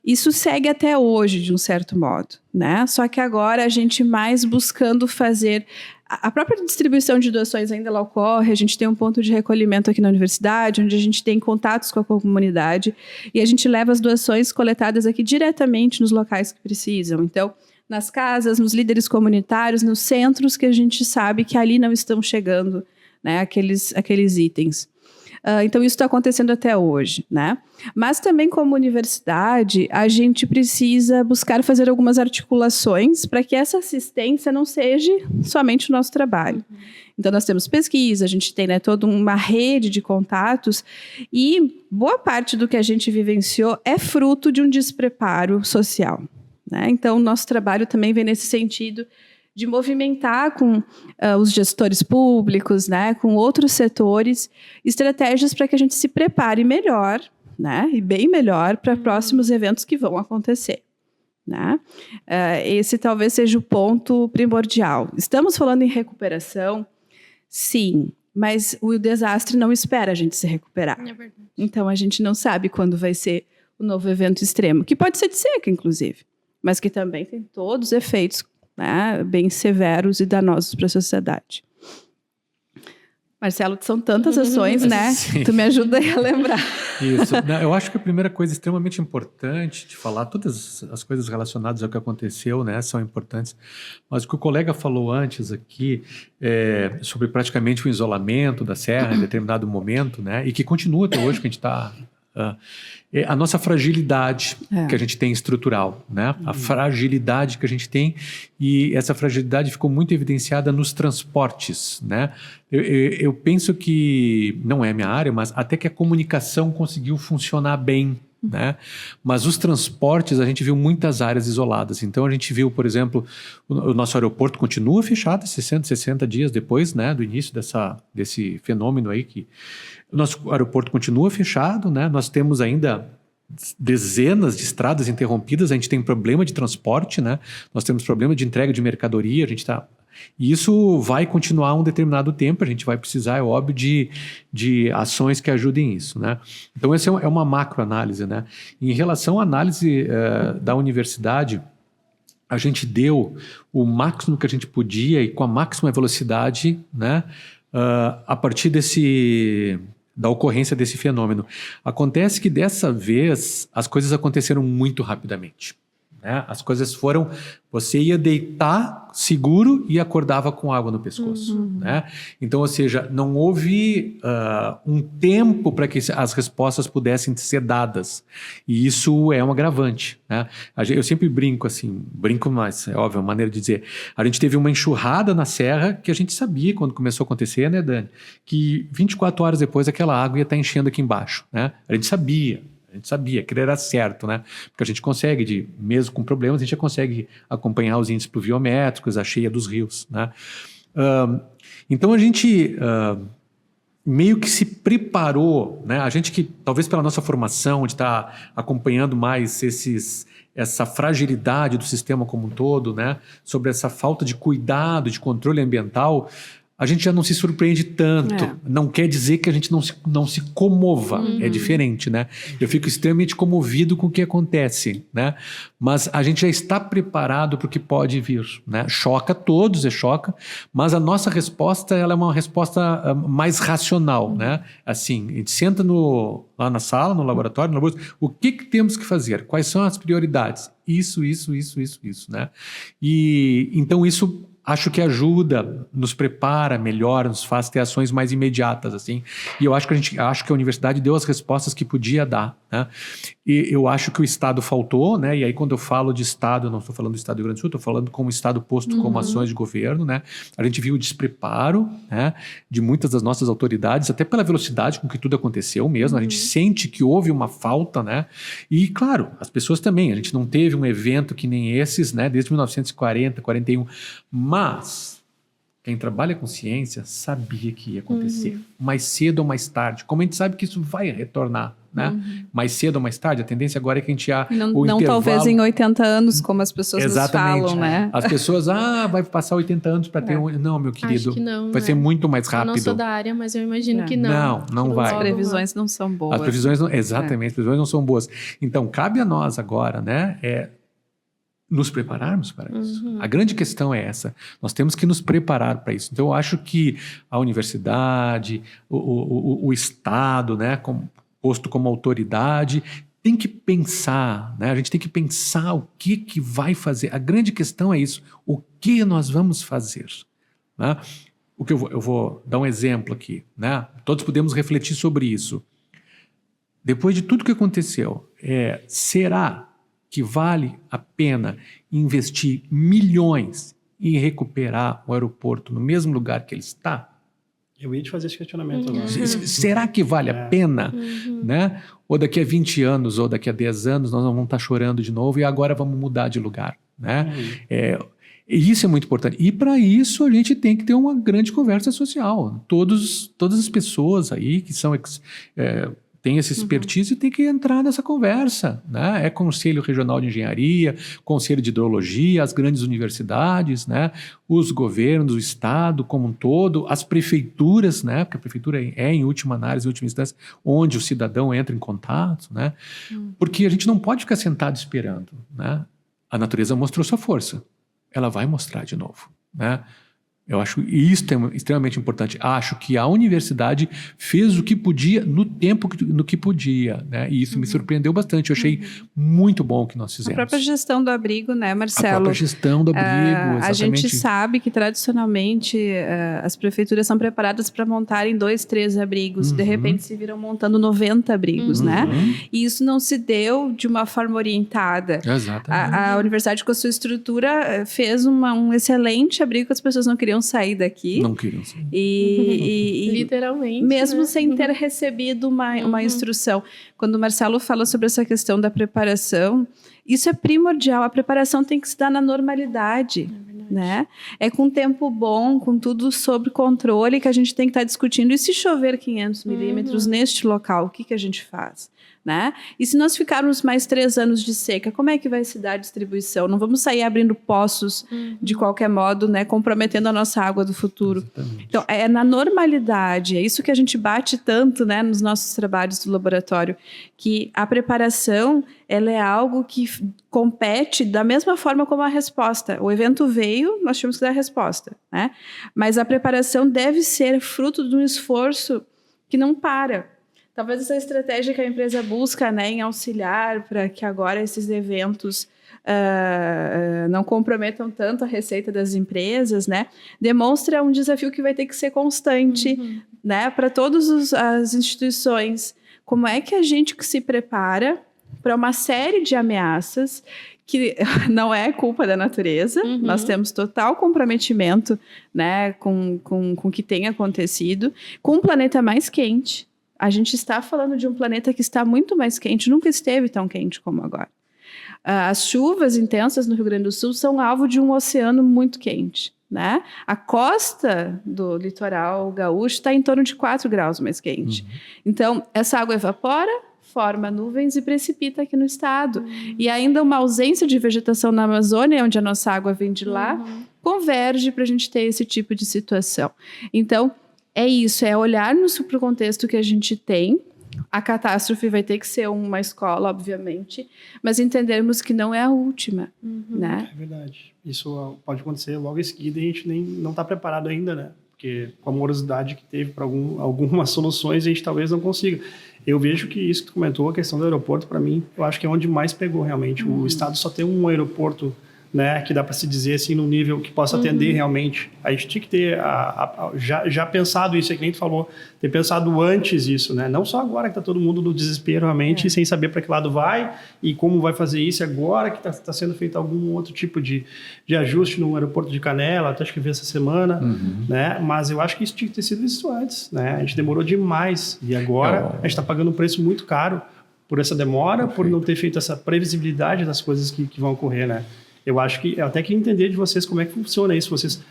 isso segue até hoje, de um certo modo, né, só que agora a gente mais buscando fazer. A própria distribuição de doações ainda ela ocorre, a gente tem um ponto de recolhimento aqui na universidade, onde a gente tem contatos com a comunidade, e a gente leva as doações coletadas aqui diretamente nos locais que precisam. Então, nas casas, nos líderes comunitários, nos centros que a gente sabe que ali não estão chegando, né, aqueles itens. Então, isso está acontecendo até hoje, né? Mas também, como universidade, a gente precisa buscar fazer algumas articulações para que essa assistência não seja somente o nosso trabalho. Então, nós temos pesquisa, a gente tem, né, toda uma rede de contatos e boa parte do que a gente vivenciou é fruto de um despreparo social, né? Então, o nosso trabalho também vem nesse sentido de movimentar com os gestores públicos, né, com outros setores, estratégias para que a gente se prepare melhor, né, e bem melhor para próximos eventos que vão acontecer, né? Esse talvez seja o ponto primordial. Estamos falando em recuperação, sim, mas o desastre não espera a gente se recuperar. É verdade. Então, a gente não sabe quando vai ser o novo evento extremo, que pode ser de seca, inclusive, mas que também tem todos os efeitos, né, bem severos e danosos para a sociedade. Marcelo, são tantas ações, né? Sim. Tu me ajuda aí a lembrar. Isso. Eu acho que a primeira coisa extremamente importante de falar, todas as coisas relacionadas ao que aconteceu, né, são importantes, mas o que o colega falou antes aqui, sobre praticamente o isolamento da serra em determinado momento, né, e que continua até hoje, que a gente está... a nossa fragilidade que a gente tem estrutural, né? A fragilidade que a gente tem, e essa fragilidade ficou muito evidenciada nos transportes, né? Eu penso que, não é a minha área, mas até que a comunicação conseguiu funcionar bem, né? Mas os transportes, a gente viu muitas áreas isoladas. Então, a gente viu, por exemplo, o nosso aeroporto continua fechado 60 dias depois, né, do início desse fenômeno aí, que o nosso aeroporto continua fechado, né? Nós temos ainda dezenas de estradas interrompidas, a gente tem problema de transporte, né? Nós temos problema de entrega de mercadoria, e isso vai continuar um determinado tempo, a gente vai precisar, é óbvio, de ações que ajudem isso, né? Então, essa é uma macroanálise, né? Em relação à análise da universidade, a gente deu o máximo que a gente podia e com a máxima velocidade, né? A partir da ocorrência desse fenômeno. Acontece que dessa vez as coisas aconteceram muito rapidamente, né? As coisas foram... Você ia deitar seguro e acordava com água no pescoço, né? Então, ou seja, não houve um tempo para que as respostas pudessem ser dadas. E isso é um agravante, né? Eu sempre brinco, mas é óbvio, é uma maneira de dizer. A gente teve uma enxurrada na serra que a gente sabia quando começou a acontecer, né, Dani? Que 24 horas depois aquela água ia estar enchendo aqui embaixo, né? A gente sabia, aquilo era certo, né? Porque a gente consegue, mesmo com problemas, a gente já consegue acompanhar os índices pluviométricos, a cheia dos rios, né? Então a gente meio que se preparou, né? A gente que, talvez pela nossa formação, de estar acompanhando mais essa fragilidade do sistema como um todo, né? Sobre essa falta de cuidado, de controle ambiental, a gente já não se surpreende tanto. Não quer dizer que a gente não se comova. É diferente, né? Eu fico extremamente comovido com o que acontece, né? Mas a gente já está preparado para o que pode vir, né? Choca todos, choca, mas a nossa resposta, ela é uma resposta mais racional, né? Assim, a gente senta lá na sala, no laboratório, o que temos que fazer? Quais são as prioridades? Isso, né? E então isso... acho que ajuda, nos prepara melhor, nos faz ter ações mais imediatas, assim. E eu acho que a universidade deu as respostas que podia dar, né? E eu acho que o Estado faltou, né? E aí quando eu falo de Estado, eu não estou falando do Estado do Rio Grande do Sul, estou falando como Estado posto como ações de governo, né? A gente viu o despreparo, né, de muitas das nossas autoridades, até pela velocidade com que tudo aconteceu mesmo. A gente sente que houve uma falta, né? E, claro, as pessoas também. A gente não teve um evento que nem esses, né? Desde 1940, 41. Mas quem trabalha com ciência sabia que ia acontecer, mais cedo ou mais tarde. Como a gente sabe que isso vai retornar, né? Mais cedo ou mais tarde, a tendência agora é que a gente não talvez em 80 anos, como as pessoas nos falam, né? As pessoas, vai passar 80 anos para ter um... Não, meu querido, acho que não, vai ser muito mais rápido. Eu não sou da área, mas eu imagino que não. Não vai. As previsões não são boas. As previsões não... Exatamente, as previsões não são boas. Então, cabe a nós agora, né? Nos prepararmos para isso. A grande questão é essa. Nós temos que nos preparar para isso. Então, eu acho que a universidade, o Estado, né, posto como autoridade, tem que pensar, né? A gente tem que pensar o que vai fazer. A grande questão é isso. O que nós vamos fazer? Né? Eu vou dar um exemplo aqui, né? Todos podemos refletir sobre isso. Depois de tudo que aconteceu, será que vale a pena investir milhões em recuperar o aeroporto no mesmo lugar que ele está? Eu ia te fazer esse questionamento agora. Será que vale a pena? Né? Ou daqui a 20 anos, ou daqui a 10 anos, nós vamos estar chorando de novo e agora vamos mudar de lugar. Né? E isso é muito importante. E para isso a gente tem que ter uma grande conversa social. Todas as pessoas aí que são... tem essa expertise e tem que entrar nessa conversa, né? É Conselho Regional de Engenharia, Conselho de Hidrologia, as grandes universidades, né? Os governos, o Estado como um todo, as prefeituras, né? Porque a prefeitura em última análise, em última instância, onde o cidadão entra em contato, né? Porque a gente não pode ficar sentado esperando, né? A natureza mostrou sua força, ela vai mostrar de novo, né? Eu acho isso extremamente importante. Acho que a universidade fez o que podia no tempo no que podia, né? E isso me surpreendeu bastante. Eu achei muito bom o que nós fizemos. A própria gestão do abrigo, né, Marcelo? A própria gestão do abrigo, exatamente. A gente sabe que, tradicionalmente, as prefeituras são preparadas para montarem 2, 3 abrigos. De repente, se viram montando 90 abrigos, né? E isso não se deu de uma forma orientada. Exatamente. A universidade, com a sua estrutura, fez um excelente abrigo que as pessoas não queriam sair daqui. Não queriam sair. E literalmente. Mesmo, né? sem ter recebido uma instrução. Quando o Marcelo fala sobre essa questão da preparação, isso é primordial. A preparação tem que se dar na normalidade. Né? É com tempo bom, com tudo sob controle, que a gente tem que estar discutindo. E se chover 500 milímetros neste local, o que a gente faz? né? E se nós ficarmos mais 3 anos de seca, como é que vai se dar a distribuição? Não vamos sair abrindo poços de qualquer modo, né, comprometendo a nossa água do futuro. Exatamente. Então, é na normalidade, é isso que a gente bate tanto, né, nos nossos trabalhos do laboratório, que a preparação, ela é algo que compete da mesma forma como a resposta. O evento veio, nós tínhamos que dar a resposta, né? Mas a preparação deve ser fruto de um esforço que não para. Talvez essa estratégia que a empresa busca, né, em auxiliar para que agora esses eventos não comprometam tanto a receita das empresas, né, demonstra um desafio que vai ter que ser constante, né, para todas as instituições. Como é que a gente se prepara para uma série de ameaças que não é culpa da natureza, nós temos total comprometimento, né, com o que tem acontecido, com um planeta mais quente. A gente está falando de um planeta que está muito mais quente, nunca esteve tão quente como agora. As chuvas intensas no Rio Grande do Sul são alvo de um oceano muito quente, né? A costa do litoral gaúcho está em torno de 4 graus mais quente. Então, essa água evapora, forma nuvens e precipita aqui no estado. E ainda uma ausência de vegetação na Amazônia, onde a nossa água vem de lá, converge para a gente ter esse tipo de situação. Então, é isso, é olharmos para o contexto que a gente tem. A catástrofe vai ter que ser uma escola, obviamente, mas entendermos que não é a última, né? É verdade. Isso pode acontecer logo em seguida e a gente nem não está preparado ainda, né? Porque com a morosidade que teve para algumas soluções, a gente talvez não consiga. Eu vejo que isso que tu comentou, a questão do aeroporto, para mim, eu acho que é onde mais pegou realmente. O estado só tem um aeroporto, né, que dá para se dizer assim, num nível que possa atender realmente. A gente tinha que ter já pensado isso, é que nem tu falou, ter pensado antes isso, né? Não só agora que está todo mundo no desespero realmente, sem saber para que lado vai e como vai fazer isso, agora que está sendo feito algum outro tipo de ajuste no aeroporto de Canela, até acho que vi essa semana, né? Mas eu acho que isso tinha que ter sido visto antes, né? A gente demorou demais e agora a gente está pagando um preço muito caro por essa demora, por não ter feito essa previsibilidade das coisas que vão ocorrer, né? Eu acho que eu até queria entender de vocês como é que funciona isso. Vocês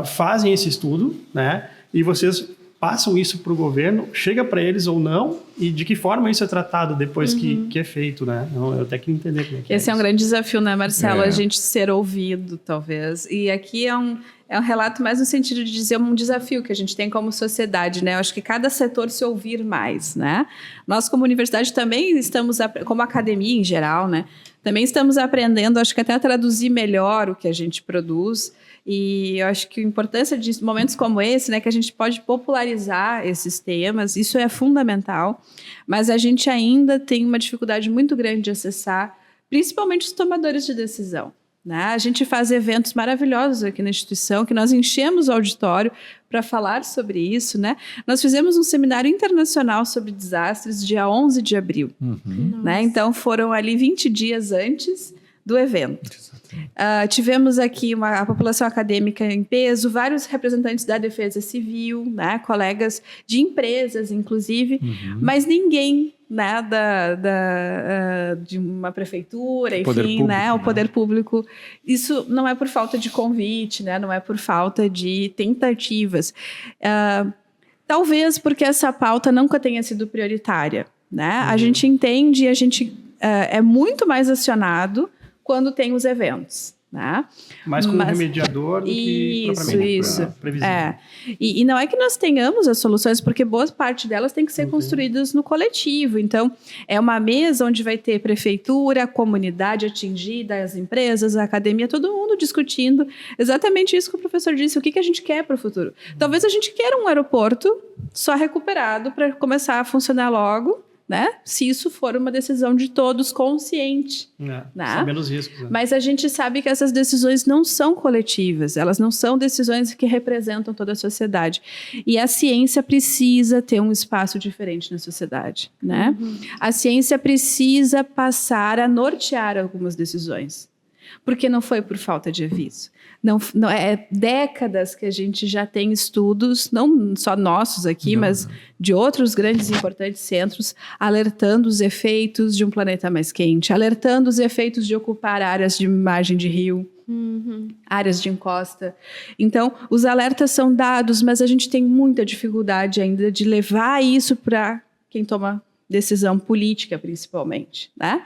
fazem esse estudo, né? E vocês passam isso para o governo, chega para eles ou não, e de que forma isso é tratado depois que é feito, né? Eu até queria entender como é que Esse é um grande desafio, né, Marcelo? É. A gente ser ouvido, talvez. E aqui é um relato mais no sentido de dizer um desafio que a gente tem como sociedade, né? Eu acho que cada setor se ouvir mais, né? Nós, como universidade, também estamos, como academia em geral, né? Também estamos aprendendo, acho que até a traduzir melhor o que a gente produz. E eu acho que a importância de momentos como esse, né, que a gente pode popularizar esses temas, isso é fundamental. Mas a gente ainda tem uma dificuldade muito grande de acessar, principalmente os tomadores de decisão, né? A gente faz eventos maravilhosos aqui na instituição, que nós enchemos o auditório para falar sobre isso, né? Nós fizemos um seminário internacional sobre desastres dia 11 de abril, né? Então foram ali 20 dias antes do evento. Tivemos aqui a população acadêmica em peso, vários representantes da Defesa Civil, né? Colegas de empresas, inclusive, mas ninguém, né, de uma prefeitura, enfim, Público, né, o poder público. Isso não é por falta de convite, né, não é por falta de tentativas. Talvez porque essa pauta nunca tenha sido prioritária, né? A gente entende e a gente é muito mais acionado quando tem os eventos, né? Mais como remediador do que propriamente previsível. E não é que nós tenhamos as soluções, porque boa parte delas tem que ser construídas no coletivo. Então, é uma mesa onde vai ter prefeitura, a comunidade atingida, as empresas, a academia, todo mundo discutindo exatamente isso que o professor disse, o que a gente quer para o futuro. Talvez a gente queira um aeroporto só recuperado para começar a funcionar logo, né? Se isso for uma decisão de todos consciente. Né? Sabendo os riscos. Né? Mas a gente sabe que essas decisões não são coletivas, elas não são decisões que representam toda a sociedade. E a ciência precisa ter um espaço diferente na sociedade, né? A ciência precisa passar a nortear algumas decisões, porque não foi por falta de aviso. Não, é décadas que a gente já tem estudos, não só nossos aqui, mas de outros grandes e importantes centros, alertando os efeitos de um planeta mais quente, alertando os efeitos de ocupar áreas de margem de rio, áreas de encosta. Então, os alertas são dados, mas a gente tem muita dificuldade ainda de levar isso para quem toma decisão política, principalmente, né?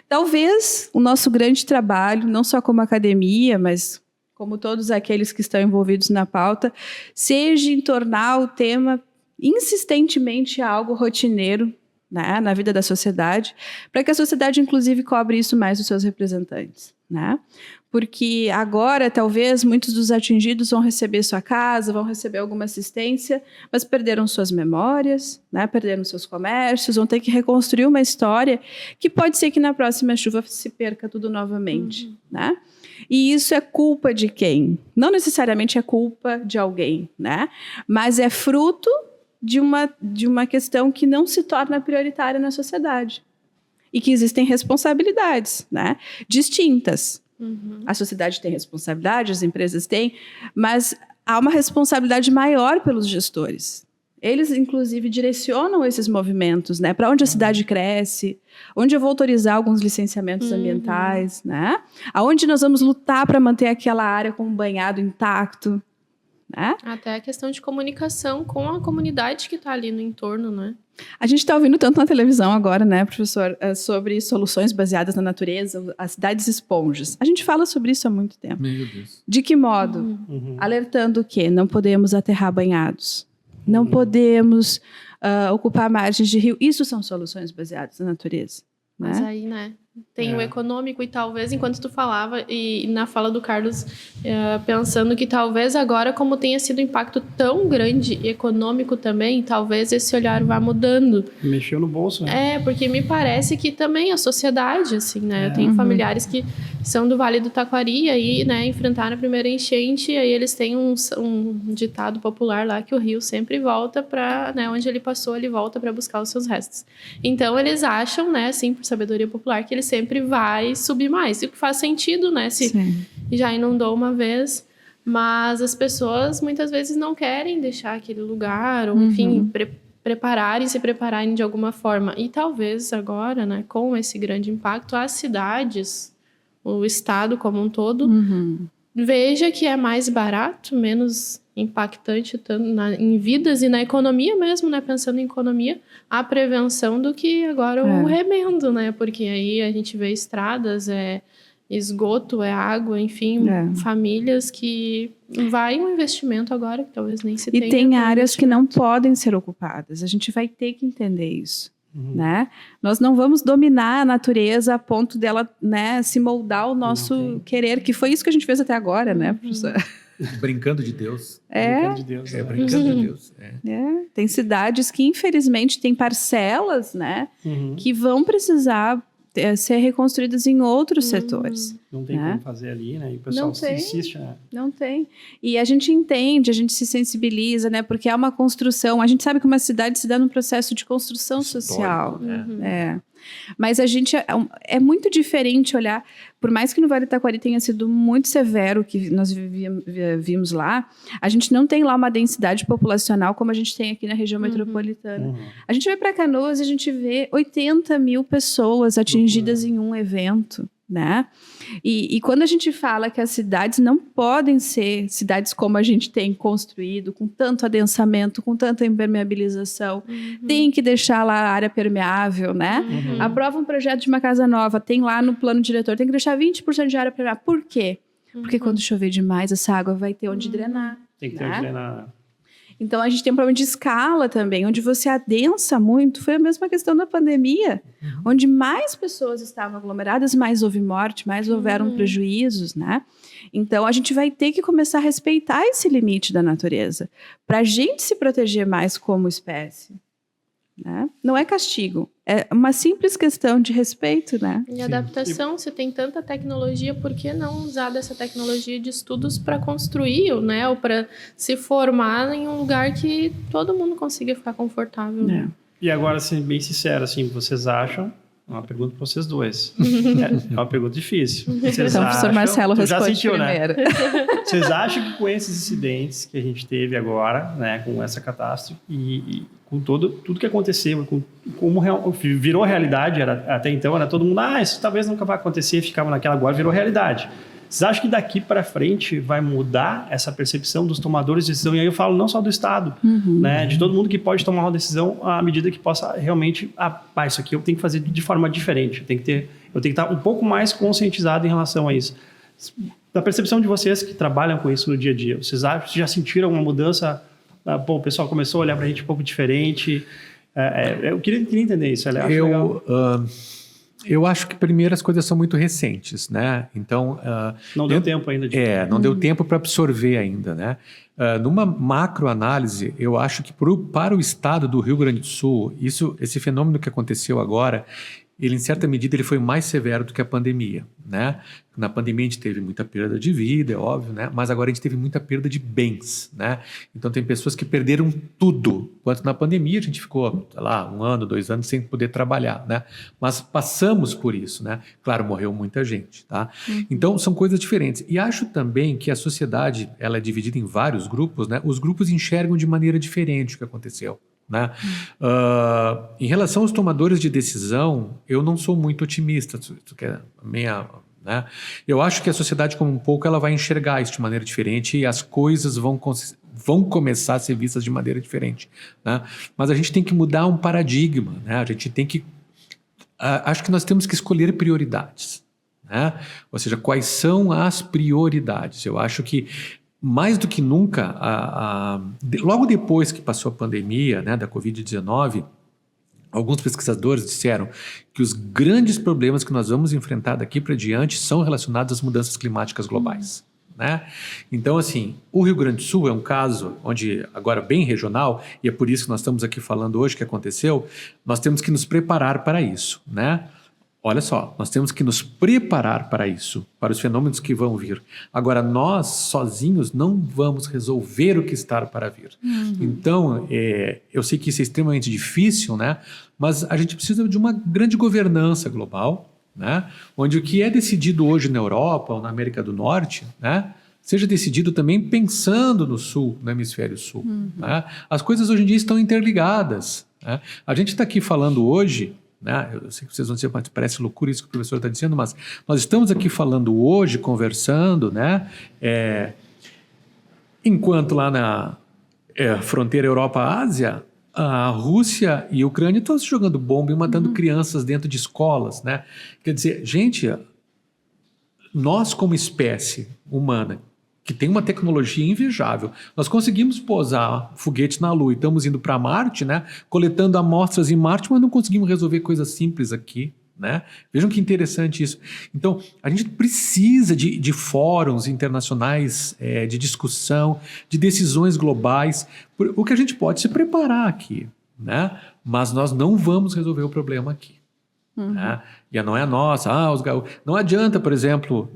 Talvez o nosso grande trabalho, não só como academia, mas como todos aqueles que estão envolvidos na pauta, seja em tornar o tema insistentemente algo rotineiro, né, na vida da sociedade, para que a sociedade, inclusive, cobre isso mais dos seus representantes, né? Porque agora, talvez, muitos dos atingidos vão receber sua casa, vão receber alguma assistência, mas perderam suas memórias, né? Perderam seus comércios, vão ter que reconstruir uma história que pode ser que na próxima chuva se perca tudo novamente, né? E isso é culpa de quem? Não necessariamente é culpa de alguém, né? Mas é fruto de uma questão que não se torna prioritária na sociedade. E que existem responsabilidades, né? Distintas. A sociedade tem responsabilidade, as empresas têm, mas há uma responsabilidade maior pelos gestores. Eles, inclusive, direcionam esses movimentos, né? Para onde a cidade cresce, onde eu vou autorizar alguns licenciamentos ambientais, né? Aonde nós vamos lutar para manter aquela área com um banhado intacto, né? Até a questão de comunicação com a comunidade que está ali no entorno, né? A gente está ouvindo tanto na televisão agora, né, professor, sobre soluções baseadas na natureza, as cidades esponjas. A gente fala sobre isso há muito tempo. Meu Deus. De que modo? Alertando o quê? Não podemos aterrar banhados. Não podemos ocupar margens de rio. Isso são soluções baseadas na natureza. Mas Né? aí, né, tem o econômico e talvez, enquanto tu falava, e na fala do Carlos, pensando que talvez agora, como tenha sido um impacto tão grande e econômico também, talvez esse olhar vá mudando. Mexeu no bolso, né? Porque me parece que também a sociedade, assim, né, eu tenho familiares que são do Vale do Taquari e aí, né, enfrentaram a primeira enchente e aí eles têm um ditado popular lá que o rio sempre volta para, né, onde ele passou, ele volta para buscar os seus restos. Então eles acham, né, assim, por sabedoria popular, que ele sempre vai subir mais. E o que faz sentido, né, se já inundou uma vez, mas as pessoas muitas vezes não querem deixar aquele lugar, ou enfim, se prepararem de alguma forma. E talvez agora, né, com esse grande impacto, as cidades, o estado como um todo, veja que é mais barato, menos impactante em vidas e na economia mesmo, né? Pensando em economia, a prevenção do que agora o remendo, né? Porque aí a gente vê estradas, esgoto, água, enfim, famílias que vai um investimento agora que talvez nem se tenha. E tem áreas que não podem ser ocupadas. A gente vai ter que entender isso. Né? Nós não vamos dominar a natureza a ponto dela, né, se moldar ao nosso querer, que foi isso que a gente fez até agora, né, professor? Brincando de Deus. Brincando de Deus. Brincando de Deus. Tem cidades que, infelizmente, têm parcelas, né, que vão precisar ser reconstruídas em outros setores. Não tem como fazer ali, né? E o pessoal insiste, né? Não tem. E a gente entende, a gente se sensibiliza, né? Porque é uma construção. A gente sabe que uma cidade se dá num processo de construção social. Mas a gente é muito diferente olhar, por mais que no Vale do Taquari tenha sido muito severo o que nós vimos lá, a gente não tem lá uma densidade populacional como a gente tem aqui na região metropolitana. A gente vai para Canoas e a gente vê 80 mil pessoas atingidas em um evento, né? E quando a gente fala que as cidades não podem ser cidades como a gente tem construído, com tanto adensamento, com tanta impermeabilização, tem que deixar lá a área permeável, né? Aprova um projeto de uma casa nova, tem lá no plano diretor, tem que deixar 20% de área permeável. Por quê? Porque quando chover demais, essa água vai ter onde drenar. Tem que ter onde drenar. Então, a gente tem um problema de escala também, onde você adensa muito. Foi a mesma questão da pandemia, onde mais pessoas estavam aglomeradas, mais houve morte, mais houveram prejuízos, né? Então, a gente vai ter que começar a respeitar esse limite da natureza, para a gente se proteger mais como espécie. Né? Não é castigo, é uma simples questão de respeito, né? E adaptação, se tem tanta tecnologia, por que não usar dessa tecnologia de estudos para construir, né? Ou para se formar em um lugar que todo mundo consiga ficar confortável. Né? E agora, sendo bem sincero, assim, vocês acham... Uma pergunta para vocês dois. É uma pergunta difícil. Vocês então, o professor Marcelo responde sentiu, primeiro. Né? Vocês acham que com esses incidentes que a gente teve agora, né, com essa catástrofe e com tudo que aconteceu, como virou realidade, até então, era todo mundo, isso talvez nunca vai acontecer, ficava naquela, agora virou realidade. Vocês acham que daqui para frente vai mudar essa percepção dos tomadores de decisão? E aí eu falo não só do Estado, né? De todo mundo que pode tomar uma decisão à medida que possa realmente... isso aqui eu tenho que fazer de forma diferente. Eu tenho que estar um pouco mais conscientizado em relação a isso. Da percepção de vocês que trabalham com isso no dia a dia, vocês já sentiram uma mudança? O pessoal começou a olhar para a gente um pouco diferente. Eu queria entender isso. Eu acho que primeiro as coisas são muito recentes, né? Então não deu tempo ainda. Não deu tempo para absorver ainda, né? Numa macroanálise, eu acho que para o estado do Rio Grande do Sul, esse fenômeno que aconteceu agora, ele em certa medida ele foi mais severo do que a pandemia, né? Na pandemia a gente teve muita perda de vida, é óbvio, né? Mas agora a gente teve muita perda de bens, né? Então tem pessoas que perderam tudo, enquanto na pandemia a gente ficou, sei lá, 1 ano, 2 anos sem poder trabalhar, né? Mas passamos por isso, né? Claro, morreu muita gente, tá? Então são coisas diferentes. E acho também que a sociedade, ela é dividida em vários grupos, né? Os grupos enxergam de maneira diferente o que aconteceu, né? Em relação aos tomadores de decisão, eu não sou muito otimista, né? Eu acho que a sociedade como um pouco ela vai enxergar isso de maneira diferente e as coisas vão começar a ser vistas de maneira diferente, né? Mas a gente tem que mudar um paradigma, né? A gente tem que... acho que nós temos que escolher prioridades, né? Ou seja, quais são as prioridades. Eu acho que mais do que nunca, logo depois que passou a pandemia, né, da Covid-19, alguns pesquisadores disseram que os grandes problemas que nós vamos enfrentar daqui para diante são relacionados às mudanças climáticas globais, né? Então, assim, o Rio Grande do Sul é um caso onde, agora bem regional, e é por isso que nós estamos aqui falando hoje que aconteceu, nós temos que nos preparar para isso, né? Olha só, nós temos que nos preparar para isso, para os fenômenos que vão vir. Agora, nós sozinhos não vamos resolver o que está para vir. Então, eu sei que isso é extremamente difícil, né? Mas a gente precisa de uma grande governança global, né? Onde o que é decidido hoje na Europa ou na América do Norte, né, seja decidido também pensando no Sul, no Hemisfério Sul. Né? As coisas hoje em dia estão interligadas. Né? A gente está aqui falando hoje... Né? Eu sei que vocês vão dizer, mas parece loucura isso que o professor está dizendo, mas nós estamos aqui falando hoje, conversando, né? Enquanto lá na fronteira Europa-Ásia, a Rússia e a Ucrânia estão se jogando bomba e matando crianças dentro de escolas, né? Quer dizer, gente, nós como espécie humana, que tem uma tecnologia invejável. Nós conseguimos pousar foguetes na Lua e estamos indo para Marte, né? Coletando amostras em Marte, mas não conseguimos resolver coisas simples aqui, né? Vejam que interessante isso. Então, a gente precisa de fóruns internacionais, de discussão, de decisões globais. O que a gente pode se preparar aqui, né? Mas nós não vamos resolver o problema aqui. Né? E não é a nossa. Não adianta, por exemplo,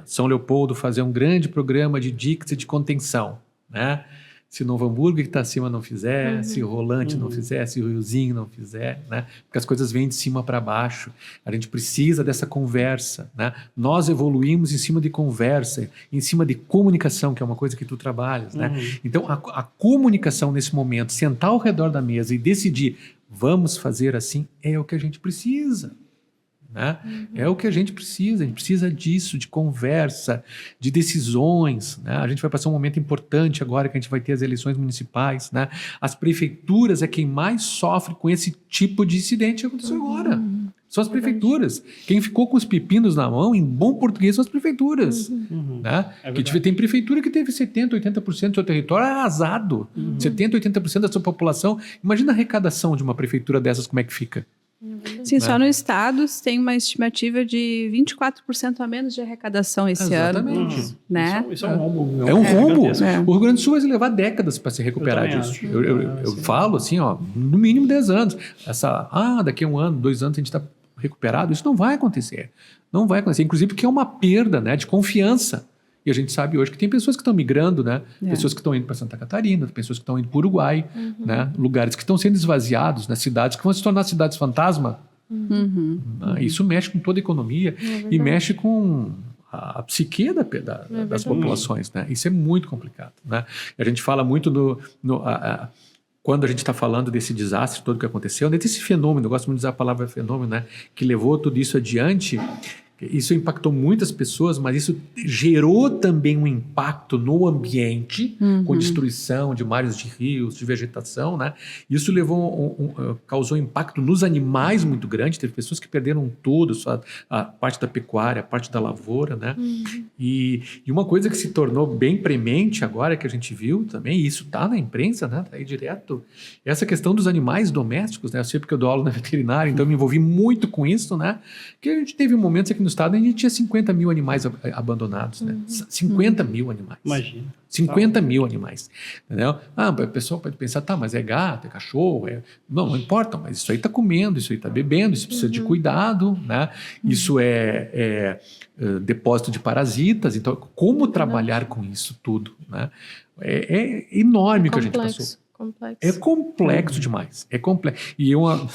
São Leopoldo fazer um grande programa de Dixie de contenção, né? Se Novo Hamburgo que está acima não fizer, se o Rolante não fizer, se o Riozinho não fizer, né? Porque as coisas vêm de cima para baixo. A gente precisa dessa conversa, né? Nós evoluímos em cima de conversa, em cima de comunicação, que é uma coisa que tu trabalhas, né? Então, a comunicação nesse momento, sentar ao redor da mesa e decidir vamos fazer assim, é o que a gente precisa, né? É o que a gente precisa disso, de conversa, de decisões, né? A gente vai passar um momento importante agora que a gente vai ter as eleições municipais, né? As prefeituras é quem mais sofre com esse tipo de incidente que aconteceu agora. São as prefeituras. Quem ficou com os pepinos na mão, em bom português, são as prefeituras. Né? Tem prefeitura que teve 70%, 80% do seu território arrasado. 70%, 80% da sua população. Imagina a arrecadação de uma prefeitura dessas, como é que fica. Sim, só no estado tem uma estimativa de 24% a menos de arrecadação esse ano. Né? Isso é um rombo. É um rombo. O Rio Grande do Sul vai levar décadas para se recuperar disso. Eu falo assim, no mínimo 10 anos. Daqui a 1 ano, 2 anos a gente está recuperado. Isso não vai acontecer. Não vai acontecer. Inclusive porque é uma perda, né, de confiança. E a gente sabe hoje que tem pessoas que estão migrando, né? Pessoas que estão indo para Santa Catarina, pessoas que estão indo para o Uruguai, né? Lugares que estão sendo esvaziados, né? Cidades que vão se tornar cidades fantasma. Isso mexe com toda a economia e mexe com a psique das populações, né? Isso é muito complicado, né? A gente fala muito quando a gente está falando desse desastre todo que aconteceu, desse fenômeno, eu gosto muito de usar a palavra fenômeno, né? Que levou tudo isso adiante, Isso impactou muitas pessoas, mas isso gerou também um impacto no ambiente, com destruição de mares de rios, de vegetação, né? Isso causou impacto nos animais muito grande. Teve pessoas que perderam tudo, só a parte da pecuária, a parte da lavoura, né? E uma coisa que se tornou bem premente agora, que a gente viu também, e isso está na imprensa, né? Tá aí direto, essa questão dos animais domésticos, né? Eu sei porque eu dou aula na veterinária, então eu me envolvi muito com isso, né? Que a gente teve momentos aqui no estado, a gente tinha 50 mil animais abandonados, né? 50 mil animais. Imagina. 50 mil animais, entendeu? O pessoal pode pensar, tá, mas é gato, é cachorro, Não importa, mas isso aí está comendo, isso aí está bebendo, isso precisa de cuidado, né? Isso é depósito de parasitas, então como trabalhar com isso tudo, né? É enorme o que a gente passou. Complexo. É complexo demais. É complexo. E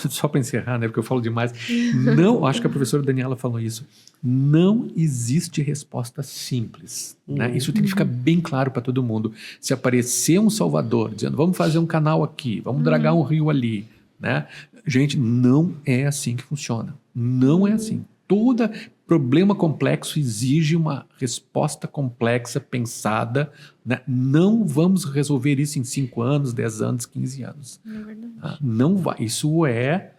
só para encerrar, né, porque eu falo demais, acho que a professora Daniela falou isso, não existe resposta simples. Né? Isso tem que ficar bem claro para todo mundo. Se aparecer um salvador dizendo, vamos fazer um canal aqui, vamos dragar um rio ali, né? Gente, não é assim que funciona. Não é assim. Todo problema complexo exige uma resposta complexa, pensada, né? Não vamos resolver isso em 5 anos, 10 anos, 15 anos. É verdade. Não vai. Isso é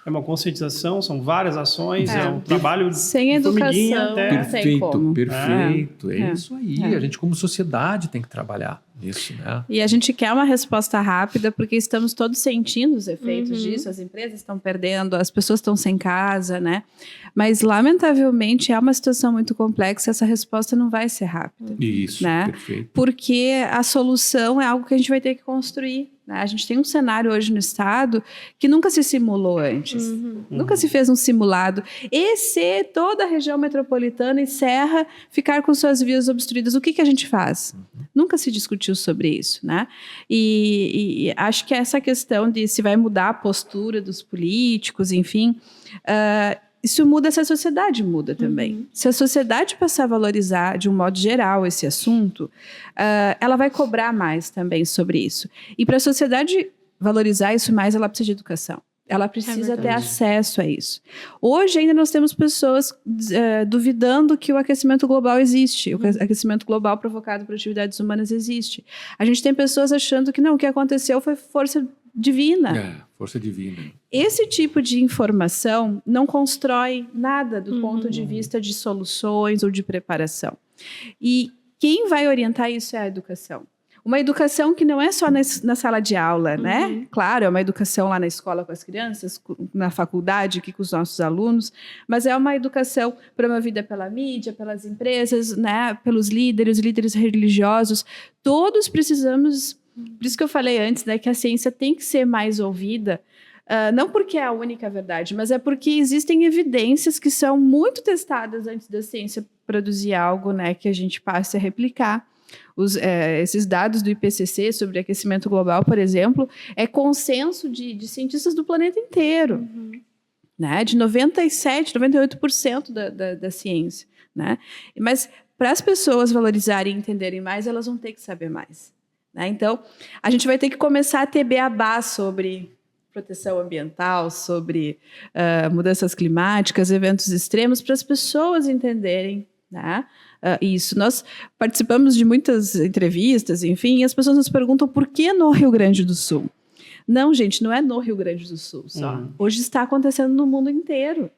uma conscientização, são várias ações, é um trabalho sem educação até... Perfeito. É isso aí. A gente, como sociedade, tem que trabalhar nisso, né? E a gente quer uma resposta rápida, porque estamos todos sentindo os efeitos disso, as empresas estão perdendo, as pessoas estão sem casa, né? Mas, lamentavelmente, é uma situação muito complexa, essa resposta não vai ser rápida. Isso, né? Perfeito. Porque a solução é algo que a gente vai ter que construir. A gente tem um cenário hoje no estado que nunca se simulou antes. Nunca se fez um simulado. E se toda a região metropolitana e serra ficar com suas vias obstruídas, o que a gente faz? Nunca se discutiu sobre isso, né? E acho que essa questão de se vai mudar a postura dos políticos, enfim... isso muda se a sociedade muda também. Se a sociedade passar a valorizar, de um modo geral, esse assunto, ela vai cobrar mais também sobre isso. E para a sociedade valorizar isso mais, ela precisa de educação. Ela precisa ter acesso a isso. Hoje ainda nós temos pessoas duvidando que o aquecimento global existe. O aquecimento global provocado por atividades humanas existe. A gente tem pessoas achando que não, o que aconteceu foi força divina. Força divina. Esse tipo de informação não constrói nada do ponto de vista de soluções ou de preparação. E quem vai orientar isso é a educação. Uma educação que não é só na sala de aula, né? Claro, é uma educação lá na escola com as crianças, na faculdade aqui com os nossos alunos, mas é uma educação promovida pela mídia, pelas empresas, né? Pelos líderes religiosos. Todos precisamos... Por isso que eu falei antes, né, que a ciência tem que ser mais ouvida, não porque é a única verdade, mas é porque existem evidências que são muito testadas antes da ciência produzir algo, né, que a gente passe a replicar. Esses dados do IPCC sobre aquecimento global, por exemplo, é consenso de cientistas do planeta inteiro, né, de 97%, 98% da ciência. Né? Mas para as pessoas valorizarem e entenderem mais, elas vão ter que saber mais. Então, a gente vai ter que começar a ter beabá sobre proteção ambiental, sobre mudanças climáticas, eventos extremos, para as pessoas entenderem, né, isso. Nós participamos de muitas entrevistas, enfim, e as pessoas nos perguntam por que no Rio Grande do Sul? Não, gente, não é no Rio Grande do Sul só. Hoje está acontecendo no mundo inteiro.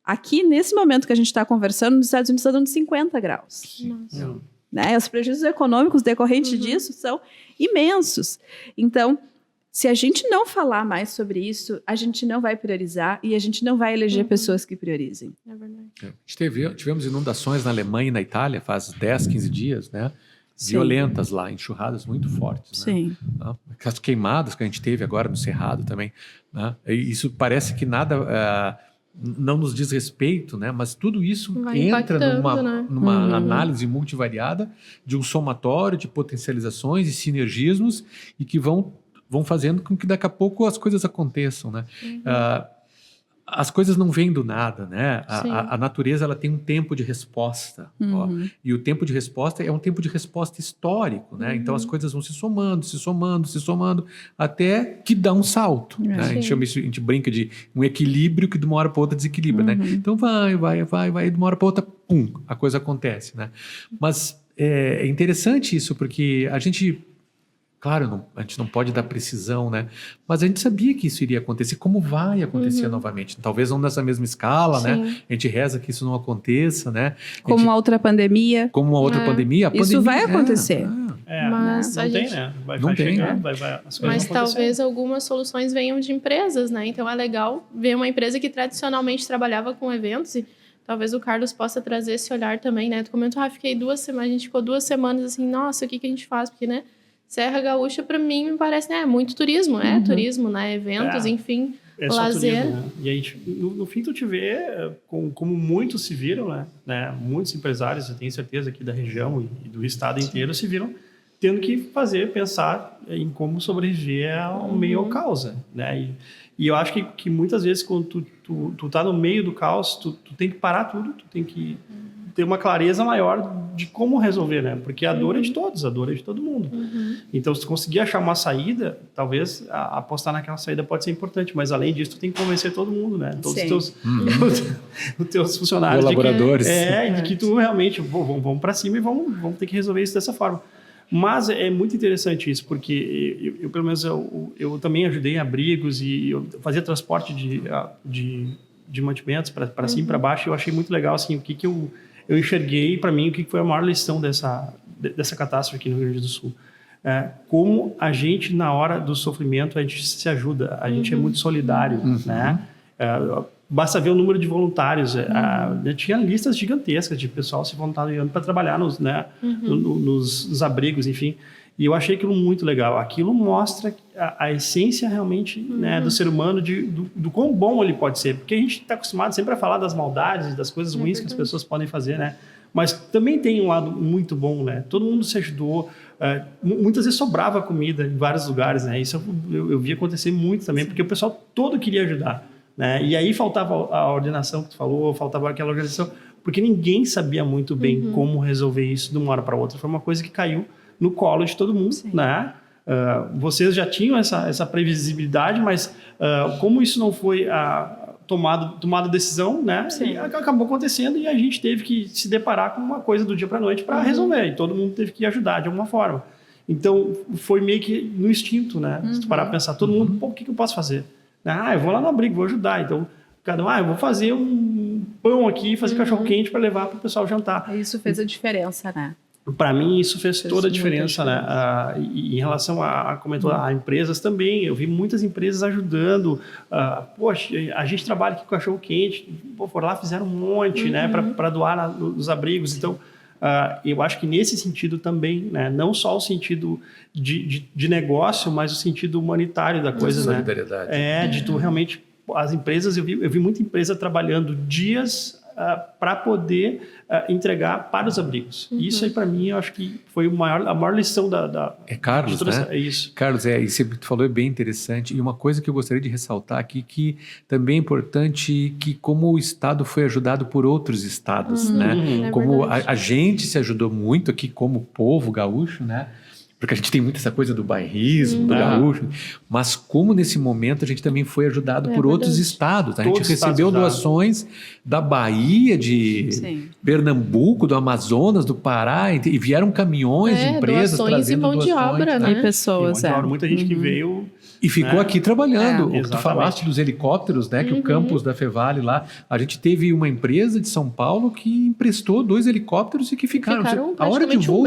Aqui, nesse momento que a gente está conversando, nos Estados Unidos está dando 50 graus. Nossa. Né? Os prejuízos econômicos decorrentes disso são imensos. Então, se a gente não falar mais sobre isso, a gente não vai priorizar e a gente não vai eleger pessoas que priorizem. É A verdade. tivemos inundações na Alemanha e na Itália faz 10, 15 dias, né? Violentas lá, enxurradas muito fortes. Sim. Né? As queimadas que a gente teve agora no Cerrado também. Né? E isso parece que nada... não nos diz respeito, né? Mas tudo isso entra numa análise multivariada de um somatório de potencializações e sinergismos e que vão fazendo com que daqui a pouco as coisas aconteçam, né? as coisas não vêm do nada, né? Sim. A natureza ela tem um tempo de resposta. Ó, e o tempo de resposta é um tempo de resposta histórico, né? Então as coisas vão se somando, até que dá um salto. Né? A gente chama isso, a gente brinca de um equilíbrio que de uma hora para outra desequilibra, né? Então vai, de uma hora para outra, pum, a coisa acontece, né? Mas é interessante isso, porque a gente... Claro, a gente não pode dar precisão, né? Mas a gente sabia que isso iria acontecer. Como vai acontecer novamente? Talvez não nessa mesma escala, né? A gente reza que isso não aconteça, né? Como uma outra pandemia. Como uma outra pandemia. Isso vai acontecer. Mas não a tem, gente... né? Vai Não tem, chegar, né? as coisas Mas vão acontecer. talvez algumas soluções venham de empresas, né? Então é legal ver uma empresa que tradicionalmente trabalhava com eventos e talvez o Carlos possa trazer esse olhar também, né? Tu comentou, fiquei 2 semanas, a gente ficou 2 semanas assim, nossa, o que a gente faz? Porque, né? Serra Gaúcha, para mim, me parece, né? Muito turismo, turismo, né? Eventos, enfim, lazer. Turismo, né? E aí, no fim, tu te vê como muitos se viram, né? Muitos empresários, eu tenho certeza, aqui da região e do estado inteiro se viram tendo que pensar em como sobreviver ao meio ao caos, né? E eu acho que muitas vezes, quando tu tá no meio do caos, tu tem que parar tudo, tu tem que ter uma clareza maior de como resolver, né? Porque a dor é de todos, a dor é de todo mundo. Então, se tu conseguir achar uma saída, talvez apostar naquela saída pode ser importante, mas além disso, tu tem que convencer todo mundo, né? Todos os teus funcionários. Colaboradores. De que tu realmente, vamos para cima e vamos ter que resolver isso dessa forma. Mas é muito interessante isso, porque eu pelo menos, eu também ajudei em abrigos e eu fazia transporte de mantimentos para cima e para baixo, e eu achei muito legal, assim, o que eu enxerguei, para mim, o que foi a maior lição dessa catástrofe aqui no Rio Grande do Sul. Como a gente, na hora do sofrimento, a gente se ajuda, a gente é muito solidário, né? Basta ver o número de voluntários. Tinha listas gigantescas de pessoal se voluntariando para trabalhar nos abrigos, enfim. E eu achei aquilo muito legal. Aquilo mostra a essência realmente, né, do ser humano, do quão bom ele pode ser. Porque a gente está acostumado sempre a falar das maldades, das coisas ruins que as pessoas podem fazer, né? Mas também tem um lado muito bom, né? Todo mundo se ajudou. Muitas vezes sobrava comida em vários lugares, né? Isso eu vi acontecer muito também, porque o pessoal todo queria ajudar, né? E aí faltava a ordenação que tu falou, faltava aquela organização, porque ninguém sabia muito bem como resolver isso de uma hora para outra. Foi uma coisa que caiu no colo de todo mundo, né? Vocês já tinham essa previsibilidade, mas como isso não foi tomada decisão, né? Acabou acontecendo e a gente teve que se deparar com uma coisa do dia para a noite para resolver, e todo mundo teve que ajudar de alguma forma. Então, foi meio que no instinto, né? Se tu parar para pensar, todo mundo, o que eu posso fazer? Eu vou lá no abrigo, vou ajudar. Então, cada um, eu vou fazer um pão aqui, fazer cachorro quente para levar para o pessoal jantar. Isso fez a diferença, né? Para mim, isso fez toda a diferença, né? E em relação a empresas também, eu vi muitas empresas ajudando. Poxa, a gente trabalha aqui com cachorro quente, foram lá, fizeram um monte, né? Para doar nos abrigos. Então, eu acho que nesse sentido também, né? Não só o sentido de negócio, mas o sentido humanitário da coisa, né? Solidariedade. De tu realmente... As empresas, eu vi muita empresa trabalhando dias para poder entregar para os abrigos. Isso aí, para mim, eu acho que foi a maior lição da Carlos, né? É isso. Carlos, isso que tu falou é bem interessante. E uma coisa que eu gostaria de ressaltar aqui, que também é importante, que como o Estado foi ajudado por outros estados, né? Como a gente se ajudou muito aqui como povo gaúcho, né? Porque a gente tem muito essa coisa do bairrismo, do gaúcho, mas como nesse momento a gente também foi ajudado por outros estados. A gente recebeu doações da Bahia, de Pernambuco, do Amazonas, do Pará, e vieram caminhões de empresas trazendo doações. De obra, né? E pessoas, muita gente que veio... E ficou aqui trabalhando. O que tu exatamente. falaste dos helicópteros, né? Que o campus da Fevale lá, a gente teve uma empresa de São Paulo que emprestou 2 helicópteros e que ficaram a hora de voo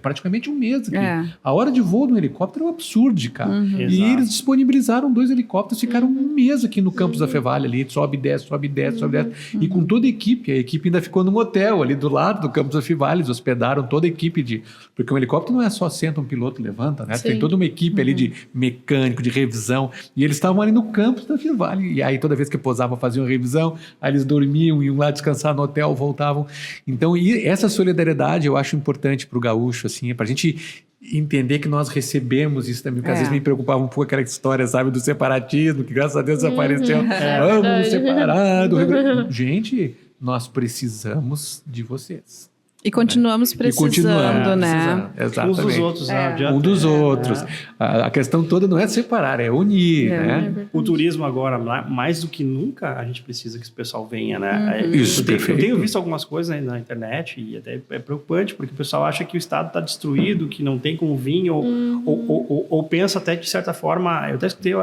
praticamente um mês aqui. A hora de voo do helicóptero é um absurdo, cara. E eles disponibilizaram 2 helicópteros, ficaram um mês aqui no campus da Fevale ali, sobe e desce, sobe e desce, sobe e desce. E com toda a equipe ainda ficou num hotel ali do lado do campus da Fevale, eles hospedaram toda a equipe porque um helicóptero não é só senta um piloto e levanta, né? Tem toda uma equipe ali de mecânico, de revisão, e eles estavam ali no campus da Fevale, e aí toda vez que pousavam faziam revisão, aí eles dormiam, iam lá descansar no hotel, voltavam. Então, essa solidariedade eu acho importante para o gaúcho, assim, para a gente entender que nós recebemos isso também, porque às vezes me preocupava um pouco aquela história, sabe, do separatismo, que graças a Deus apareceu. Vamos separar do Rio Grande. Gente, nós precisamos de vocês. E continuamos precisando, né? Exatamente. Uns dos outros. Um dos outros. A questão toda não é separar, é unir, né? O turismo agora, mais do que nunca, a gente precisa que esse pessoal venha, né? Isso, eu tenho visto algumas coisas na internet e até é preocupante, porque o pessoal acha que o estado está destruído, que não tem como vir, ou pensa até que, de certa forma... Eu até escutei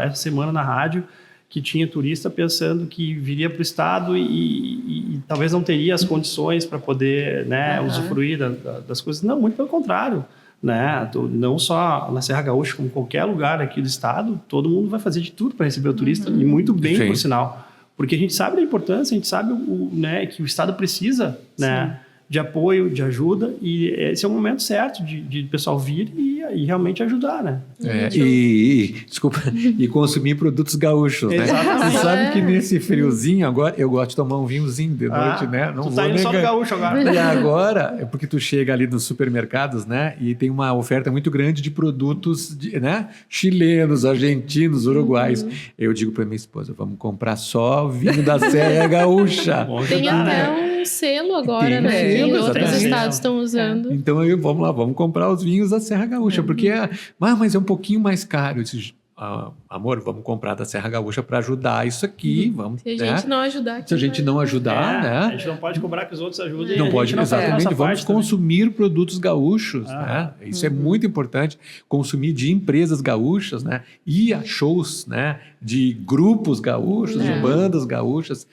essa semana na rádio que tinha turista pensando que viria para o estado e talvez não teria as condições para poder, né, usufruir das coisas. Não, muito pelo contrário. Né? Não só na Serra Gaúcha, como qualquer lugar aqui do estado, todo mundo vai fazer de tudo para receber o turista, e muito bem, por sinal. Porque a gente sabe da importância, a gente sabe né, que o estado precisa, né, de apoio, de ajuda, e esse é o momento certo de o pessoal vir e realmente ajudar, né? Desculpa, e consumir produtos gaúchos, né? Você sabe que nesse friozinho agora, eu gosto de tomar um vinhozinho de noite, né? Não tu tá indo só do gaúcho agora. E agora, é porque tu chega ali nos supermercados, né? E tem uma oferta muito grande de produtos, né? Chilenos, argentinos, uruguais. Eu digo para minha esposa, vamos comprar só vinho da Serra Gaúcha. Tem até um selo agora, né? Que outros estados estão usando. Então, vamos lá, vamos comprar os vinhos da Serra Gaúcha, porque mas é um pouquinho mais caro. Eu disse, amor, vamos comprar da Serra Gaúcha para ajudar isso aqui. Vamos, se a gente não ajudar... Se a gente não ajudar, né? A gente não pode cobrar que os outros ajudem. Não pode, exatamente. Vamos consumir produtos gaúchos, né? Isso é muito importante. Consumir de empresas gaúchas, né? Ir a shows, né? De grupos gaúchos, de bandas gaúchas.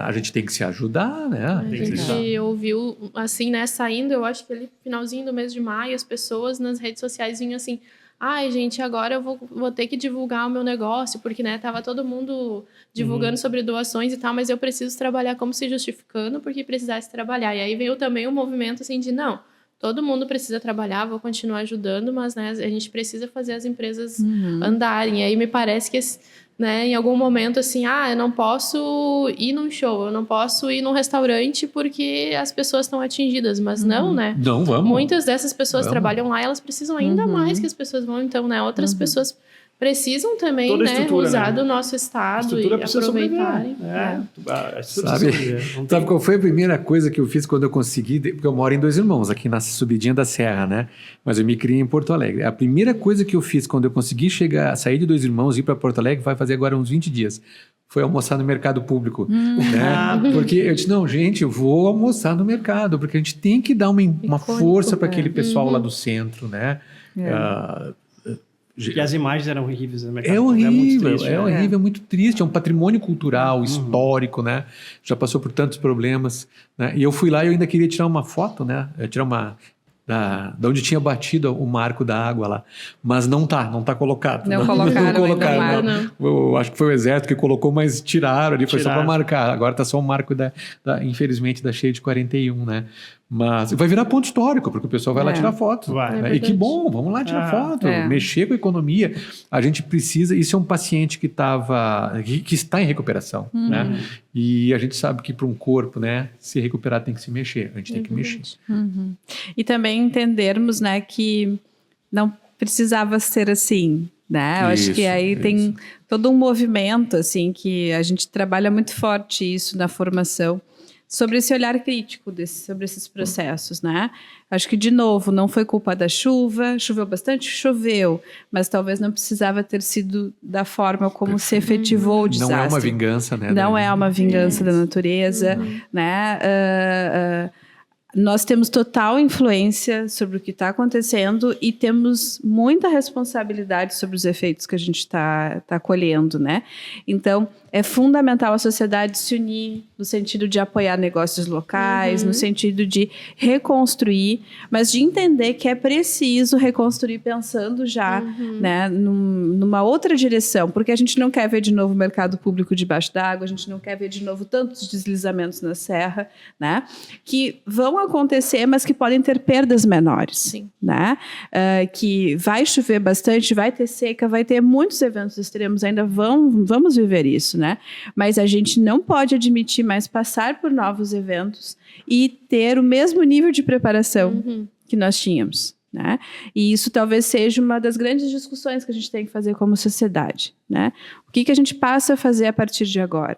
A gente tem que se ajudar, né? A gente ouviu, assim, né? Saindo, eu acho que ali, finalzinho do mês de maio, as pessoas nas redes sociais vinham assim... Ai, gente, agora eu vou ter que divulgar o meu negócio, porque, né, tava todo mundo divulgando sobre doações e tal, mas eu preciso trabalhar como se justificando, porque precisasse trabalhar. E aí veio também um movimento, assim, de não, todo mundo precisa trabalhar, vou continuar ajudando, mas, né, a gente precisa fazer as empresas andarem. E aí me parece que, né, em algum momento, assim, eu não posso ir num show, eu não posso ir num restaurante porque as pessoas estão atingidas, mas não, né? Não, vamos. Muitas dessas pessoas trabalham lá e elas precisam ainda mais que as pessoas vão, então, né, outras pessoas precisam também, né, usar do nosso estado e aproveitarem. Sabe qual foi a primeira coisa que eu fiz quando eu consegui? Porque eu moro em Dois Irmãos, aqui na subidinha da serra, né? Mas eu me criei em Porto Alegre. A primeira coisa que eu fiz quando eu consegui sair de Dois Irmãos e ir para Porto Alegre, vai fazer agora uns 20 dias, foi almoçar no mercado público. Né? Porque eu disse, não, gente, eu vou almoçar no mercado, porque a gente tem que dar uma força para aquele pessoal lá do centro, né? E as imagens eram horríveis no mercado. É horrível, horrível, é muito triste. É um patrimônio cultural, histórico, né? Já passou por tantos problemas. Né? E eu fui lá e eu ainda queria tirar uma foto, né? Tirar uma... Da onde tinha batido o marco da água lá. Mas não tá colocado. Não colocaram. Não. Eu acho que foi o exército que colocou, mas tiraram ali, foi só para marcar. Agora tá só o marco infelizmente, da cheia de 41, né? Mas vai virar ponto histórico, porque o pessoal vai lá tirar foto. Né? E que bom, vamos lá tirar foto, mexer com a economia. A gente precisa... Isso é um paciente que está em recuperação, né? E a gente sabe que para um corpo, né, se recuperar tem que se mexer. A gente tem que mexer. E também entendermos, né, que não precisava ser assim, né? Eu acho que aí tem todo um movimento, assim, que a gente trabalha muito forte isso na formação, sobre esse olhar crítico sobre esses processos, né? Acho que, de novo, não foi culpa da chuva, choveu bastante? Choveu, mas talvez não precisava ter sido da forma como se efetivou o desastre. Não é uma vingança, né? Não é uma vingança da natureza, né? Nós temos total influência sobre o que está acontecendo e temos muita responsabilidade sobre os efeitos que a gente está colhendo, né? Então, é fundamental a sociedade se unir no sentido de apoiar negócios locais, no sentido de reconstruir, mas de entender que é preciso reconstruir pensando já, né, numa outra direção, porque a gente não quer ver de novo o mercado público debaixo d'água, a gente não quer ver de novo tantos deslizamentos na serra, né, que vão acontecer, mas que podem ter perdas menores, né, que vai chover bastante, vai ter seca, vai ter muitos eventos extremos, ainda vamos viver isso, né? Mas a gente não pode admitir mais passar por novos eventos e ter o mesmo nível de preparação que nós tínhamos, né? E isso talvez seja uma das grandes discussões que a gente tem que fazer como sociedade, né? O que a gente passa a fazer a partir de agora?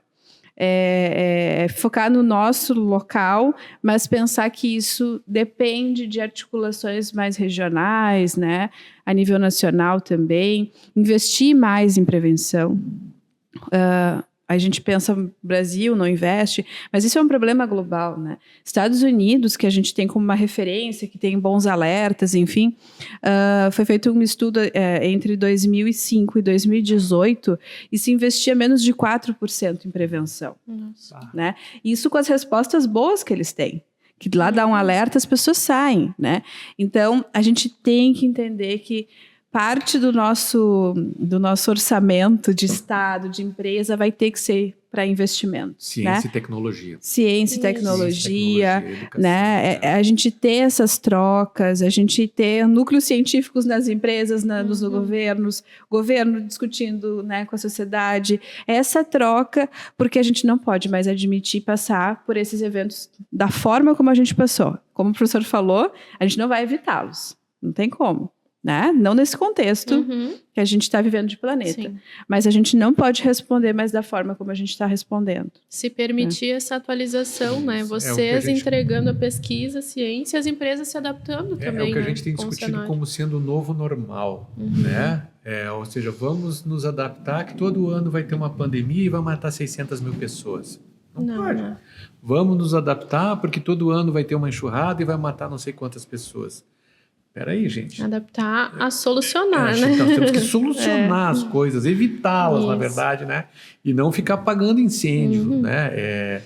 Focar no nosso local, mas pensar que isso depende de articulações mais regionais, né? A nível nacional também, investir mais em prevenção. A gente pensa, o Brasil não investe, mas isso é um problema global, né? Estados Unidos, que a gente tem como uma referência, que tem bons alertas, enfim, foi feito um estudo entre 2005 e 2018 e se investia menos de 4% em prevenção. Nossa. Né? Isso com as respostas boas que eles têm. Que lá dá um alerta, as pessoas saem, né? Então, a gente tem que entender que parte do nosso orçamento de Estado, de empresa, vai ter que ser para investimentos. Ciência, né? e tecnologia. Ciência e tecnologia, educação, né? A gente ter essas trocas, a gente ter núcleos científicos nas empresas, nos governos, governo discutindo, né, com a sociedade. Essa troca, porque a gente não pode mais admitir passar por esses eventos da forma como a gente passou. Como o professor falou, a gente não vai evitá-los. Não tem como. Né? Não nesse contexto que a gente está vivendo de planeta. Sim. Mas a gente não pode responder mais da forma como a gente está respondendo. Se permitir essa atualização, né? Vocês entregando a pesquisa, a ciência, as empresas se adaptando também. É o que a gente né? tem discutido como sendo o novo normal, né? Ou seja, vamos nos adaptar que todo ano vai ter uma pandemia e vai matar 600 mil pessoas. Não pode. Não. Vamos nos adaptar porque todo ano vai ter uma enxurrada e vai matar não sei quantas pessoas. Peraí, gente. Adaptar a solucionar, né? Nós temos que solucionar as coisas, evitá-las, na verdade, né? E não ficar apagando incêndio, né?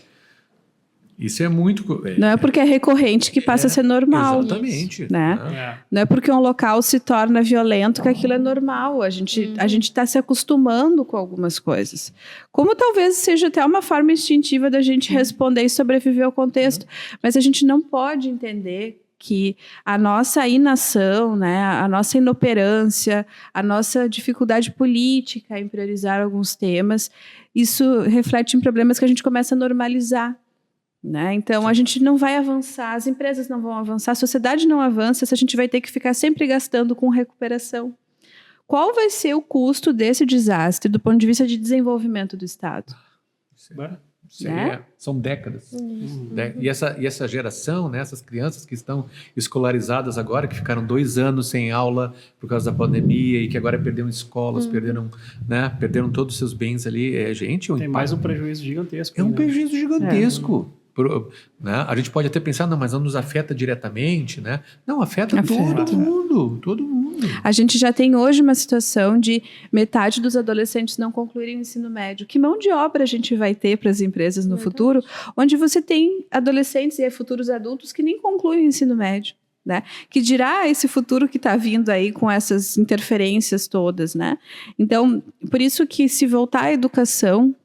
Isso é muito... Não é porque é recorrente que passa a ser normal. Exatamente. Né? Não é porque um local se torna violento que aquilo é normal. A gente está se acostumando com algumas coisas. Como talvez seja até uma forma instintiva da gente responder e sobreviver ao contexto. Mas a gente não pode entender que a nossa inação, né, a nossa inoperância, a nossa dificuldade política em priorizar alguns temas, isso reflete em problemas que a gente começa a normalizar. Né? Então, a gente não vai avançar, as empresas não vão avançar, a sociedade não avança se a gente vai ter que ficar sempre gastando com recuperação. Qual vai ser o custo desse desastre do ponto de vista de desenvolvimento do Estado? São décadas. E essa geração, né, essas crianças que estão escolarizadas agora, que ficaram 2 anos sem aula por causa da pandemia e que agora perderam escolas, perderam todos os seus bens ali. Tem mais um prejuízo gigantesco. É um prejuízo gigantesco. Né? A gente pode até pensar, não, mas não nos afeta diretamente, né? Não, afeta todo mundo. A gente já tem hoje uma situação de metade dos adolescentes não concluírem o ensino médio. Que mão de obra a gente vai ter para as empresas no futuro, onde você tem adolescentes e futuros adultos que nem concluem o ensino médio? Né? Que dirá esse futuro que está vindo aí com essas interferências todas, né? Então, por isso que se voltar à educação,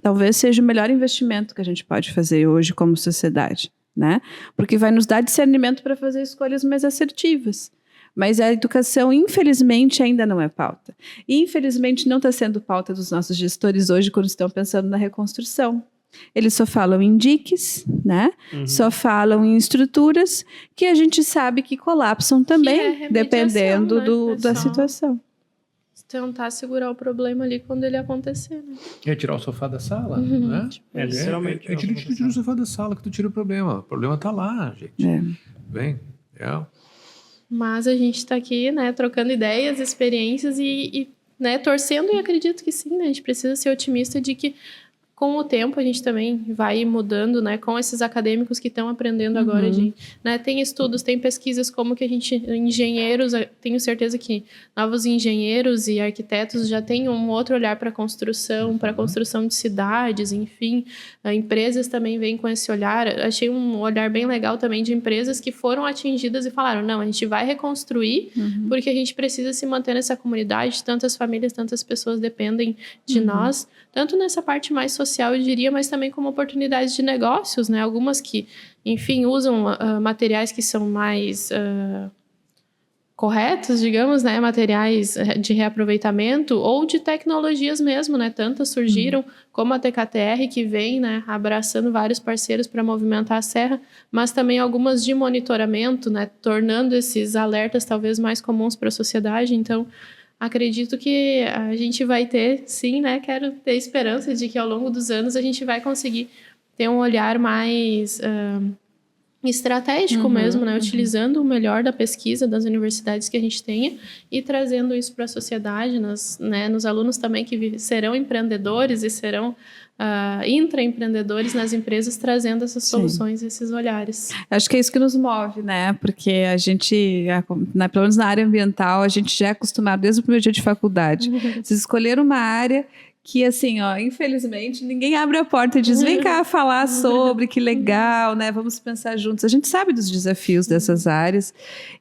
talvez seja o melhor investimento que a gente pode fazer hoje como sociedade, né? Porque vai nos dar discernimento para fazer escolhas mais assertivas. Mas a educação, infelizmente, ainda não é pauta. E, infelizmente, não está sendo pauta dos nossos gestores hoje quando estão pensando na reconstrução. Eles só falam em diques, né? Só falam em estruturas que a gente sabe que colapsam também, dependendo da situação. Tentar segurar o problema ali quando ele acontecer, né? É tirar o sofá da sala, né? Literalmente. Tira o sofá da sala que tu tira o problema. O problema tá lá, gente. Bem, Mas a gente tá aqui, né, trocando ideias, experiências e né, torcendo, e acredito que sim, né? A gente precisa ser otimista de que com o tempo a gente também vai mudando, né? Com esses acadêmicos que estão aprendendo agora, né? Tem estudos, tem pesquisas como que a gente, engenheiros, tenho certeza que novos engenheiros e arquitetos já têm um outro olhar para construção de cidades, enfim. Empresas também vêm com esse olhar. Achei um olhar bem legal também de empresas que foram atingidas e falaram, não, a gente vai reconstruir porque a gente precisa se manter nessa comunidade, tantas famílias, tantas pessoas dependem de nós, tanto nessa parte mais social, eu diria, mas também como oportunidades de negócios, né? Algumas que, enfim, usam materiais que são mais corretos, digamos, né, materiais de reaproveitamento ou de tecnologias mesmo, né, tantas surgiram, como a TKTR, que vem, né, abraçando vários parceiros para movimentar a serra, mas também algumas de monitoramento, né, tornando esses alertas talvez mais comuns para a sociedade. Então, acredito que a gente vai ter, sim, né, quero ter esperança de que ao longo dos anos a gente vai conseguir ter um olhar mais estratégico mesmo, né? Utilizando o melhor da pesquisa das universidades que a gente tenha e trazendo isso para a sociedade, nos alunos também que serão empreendedores e serão intraempreendedores nas empresas, trazendo essas soluções, esses olhares. Acho que é isso que nos move, né? Porque a gente, pelo menos na área ambiental, a gente já é acostumado desde o primeiro dia de faculdade. Vocês escolheram uma área que, assim, ó, infelizmente, ninguém abre a porta e diz, vem cá falar sobre, que legal, né? Vamos pensar juntos. A gente sabe dos desafios dessas áreas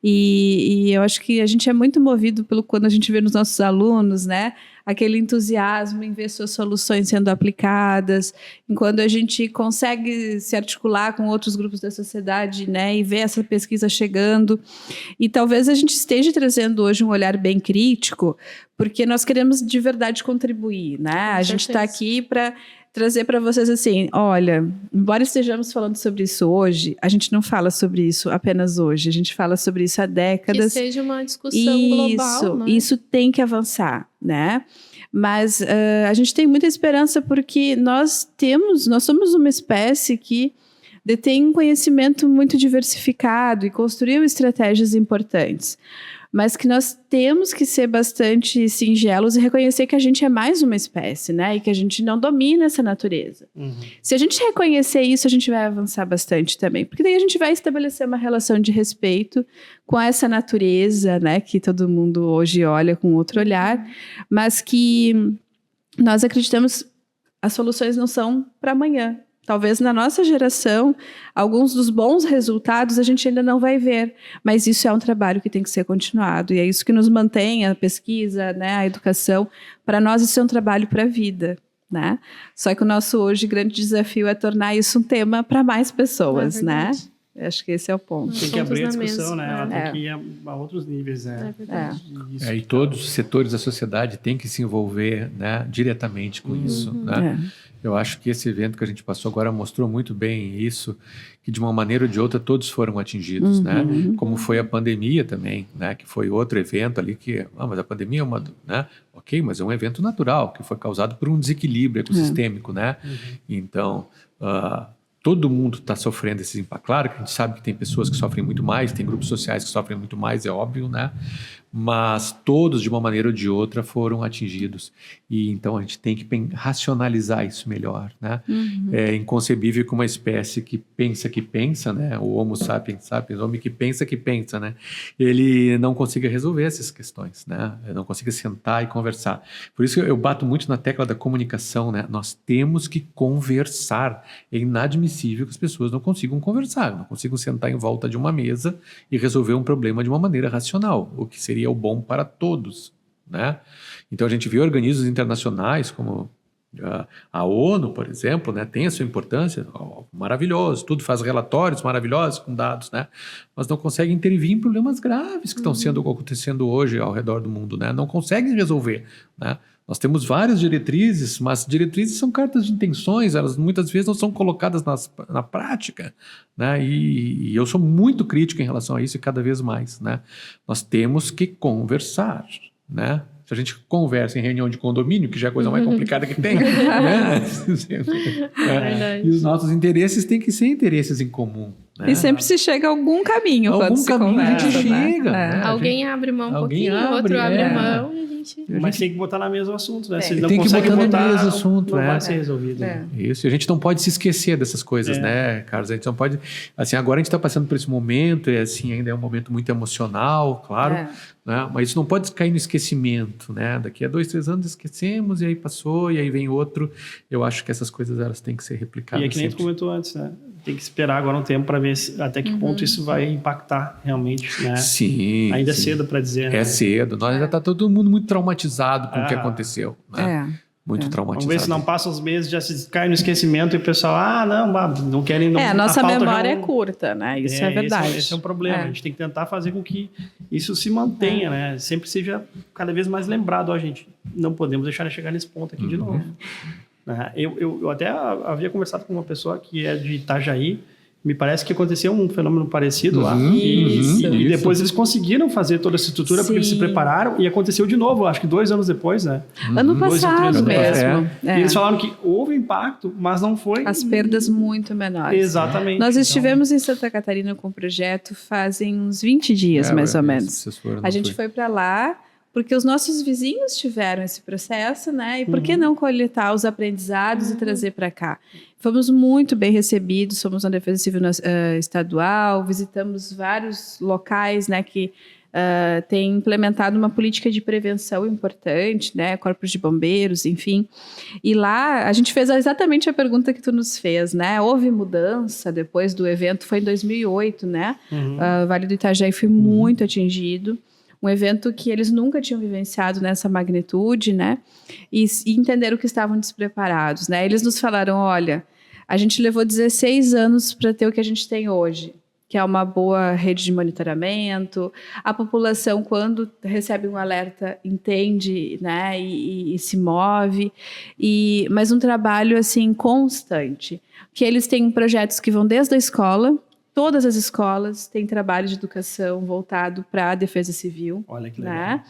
e eu acho que a gente é muito movido pelo quando a gente vê nos nossos alunos, né? Aquele entusiasmo em ver suas soluções sendo aplicadas, quando a gente consegue se articular com outros grupos da sociedade, né, e ver essa pesquisa chegando. E talvez a gente esteja trazendo hoje um olhar bem crítico, porque nós queremos de verdade contribuir, né? A gente está aqui para trazer para vocês assim, olha, embora estejamos falando sobre isso hoje, a gente não fala sobre isso apenas hoje, a gente fala sobre isso há décadas. Que seja uma discussão global, né? Isso tem que avançar, né? Mas a gente tem muita esperança porque nós somos uma espécie que detém um conhecimento muito diversificado e construiu estratégias importantes. Mas que nós temos que ser bastante singelos e reconhecer que a gente é mais uma espécie, né? E que a gente não domina essa natureza. Se a gente reconhecer isso, a gente vai avançar bastante também. Porque daí a gente vai estabelecer uma relação de respeito com essa natureza, né? Que todo mundo hoje olha com outro olhar. Mas que nós acreditamos as soluções não são para amanhã. Talvez na nossa geração, alguns dos bons resultados a gente ainda não vai ver, mas isso é um trabalho que tem que ser continuado, e é isso que nos mantém, a pesquisa, né, a educação. Para nós isso é um trabalho para a vida, né? Só que o nosso hoje grande desafio é tornar isso um tema para mais pessoas, né? Acho que esse é o ponto. Tem que abrir a discussão, né? Ela tem que ir a outros níveis, né? E todos os setores da sociedade têm que se envolver, né, diretamente com isso, né? Eu acho que esse evento que a gente passou agora mostrou muito bem isso, que de uma maneira ou de outra todos foram atingidos, né? Como foi a pandemia também, né? Que foi outro evento ali que, mas a pandemia é uma, né? Ok, mas é um evento natural que foi causado por um desequilíbrio ecossistêmico, né? Então, todo mundo está sofrendo esses impactos. Claro que a gente sabe que tem pessoas que sofrem muito mais, tem grupos sociais que sofrem muito mais, é óbvio, né? Mas todos, de uma maneira ou de outra, foram atingidos. E então a gente tem que racionalizar isso melhor, né? É inconcebível que uma espécie que pensa, né? O Homo sapiens sapiens, o homem que pensa, né? Ele não consiga resolver essas questões, né? Ele não consiga sentar e conversar. Por isso eu bato muito na tecla da comunicação, né? Nós temos que conversar. É inadmissível que as pessoas não consigam conversar, não consigam sentar em volta de uma mesa e resolver um problema de uma maneira racional, o que seria o bom para todos, né? Então a gente vê organismos internacionais como a ONU, por exemplo, né, tem a sua importância, maravilhoso, tudo faz relatórios maravilhosos com dados, né, mas não consegue intervir em problemas graves que estão acontecendo hoje ao redor do mundo, né, não conseguem resolver, né. Nós temos várias diretrizes, mas diretrizes são cartas de intenções, elas muitas vezes não são colocadas na prática, né? E eu sou muito crítico em relação a isso e cada vez mais, né? Nós temos que conversar, né? Se a gente conversa em reunião de condomínio, que já é a coisa mais complicada que tem, né? E os nossos interesses têm que ser interesses em comum. Né? E sempre se chega a algum caminho quando se conversa, a gente chega. Né? Alguém abre mão um pouquinho, outro abre mão. Mas tem que botar na mesa o assunto, né? Se ele não tem que consegue botar na mesa o assunto, não vai ser resolvido. Isso, e a gente não pode se esquecer dessas coisas, né, Carlos? A gente não pode... Assim, agora a gente está passando por esse momento, e assim, ainda é um momento muito emocional, claro, né? Mas isso não pode cair no esquecimento, né? Daqui a 2, 3 anos esquecemos, e aí passou, e aí vem outro. Eu acho que essas coisas elas têm que ser replicadas. E é que nem tu comentou antes, né? Tem que esperar agora um tempo para ver até que ponto isso vai impactar realmente, né? Sim. Ainda é cedo para dizer, né? É cedo. Nós já está todo mundo muito traumatizado com o que aconteceu, né? muito traumatizado. Vamos ver se não passa uns meses, já se cai no esquecimento e o pessoal, não querem... Não, a nossa memória é curta, né? Isso é verdade. Esse é um problema. A gente tem que tentar fazer com que isso se mantenha, né? Sempre seja cada vez mais lembrado. Gente, não podemos deixar de chegar nesse ponto aqui de novo. Eu até havia conversado com uma pessoa que é de Itajaí. Me parece que aconteceu um fenômeno parecido lá. E depois eles conseguiram fazer toda essa estrutura porque eles se prepararam e aconteceu de novo, acho que 2 anos depois, né? Ano passado mesmo. E eles falaram que houve impacto, mas não foi... As perdas muito menores. Exatamente. Nós estivemos em Santa Catarina com o projeto fazem uns 20 dias, mais ou menos. A gente foi para lá... Porque os nossos vizinhos tiveram esse processo, né? E por que não coletar os aprendizados e trazer para cá? Fomos muito bem recebidos, fomos na Defesa Civil Estadual, visitamos vários locais, né, que têm implementado uma política de prevenção importante, né? Corpos de bombeiros, enfim. E lá a gente fez exatamente a pergunta que tu nos fez, né? Houve mudança depois do evento, foi em 2008, né? O Vale do Itajaí foi muito atingido. Um evento que eles nunca tinham vivenciado nessa magnitude, né? E entenderam que estavam despreparados, né? Eles nos falaram, olha, a gente levou 16 anos para ter o que a gente tem hoje, que é uma boa rede de monitoramento. A população, quando recebe um alerta, entende, né? E se move. Mas um trabalho, assim, constante. Que eles têm projetos que vão desde a escola. Todas as escolas têm trabalho de educação voltado para a defesa civil. Olha que legal. Né?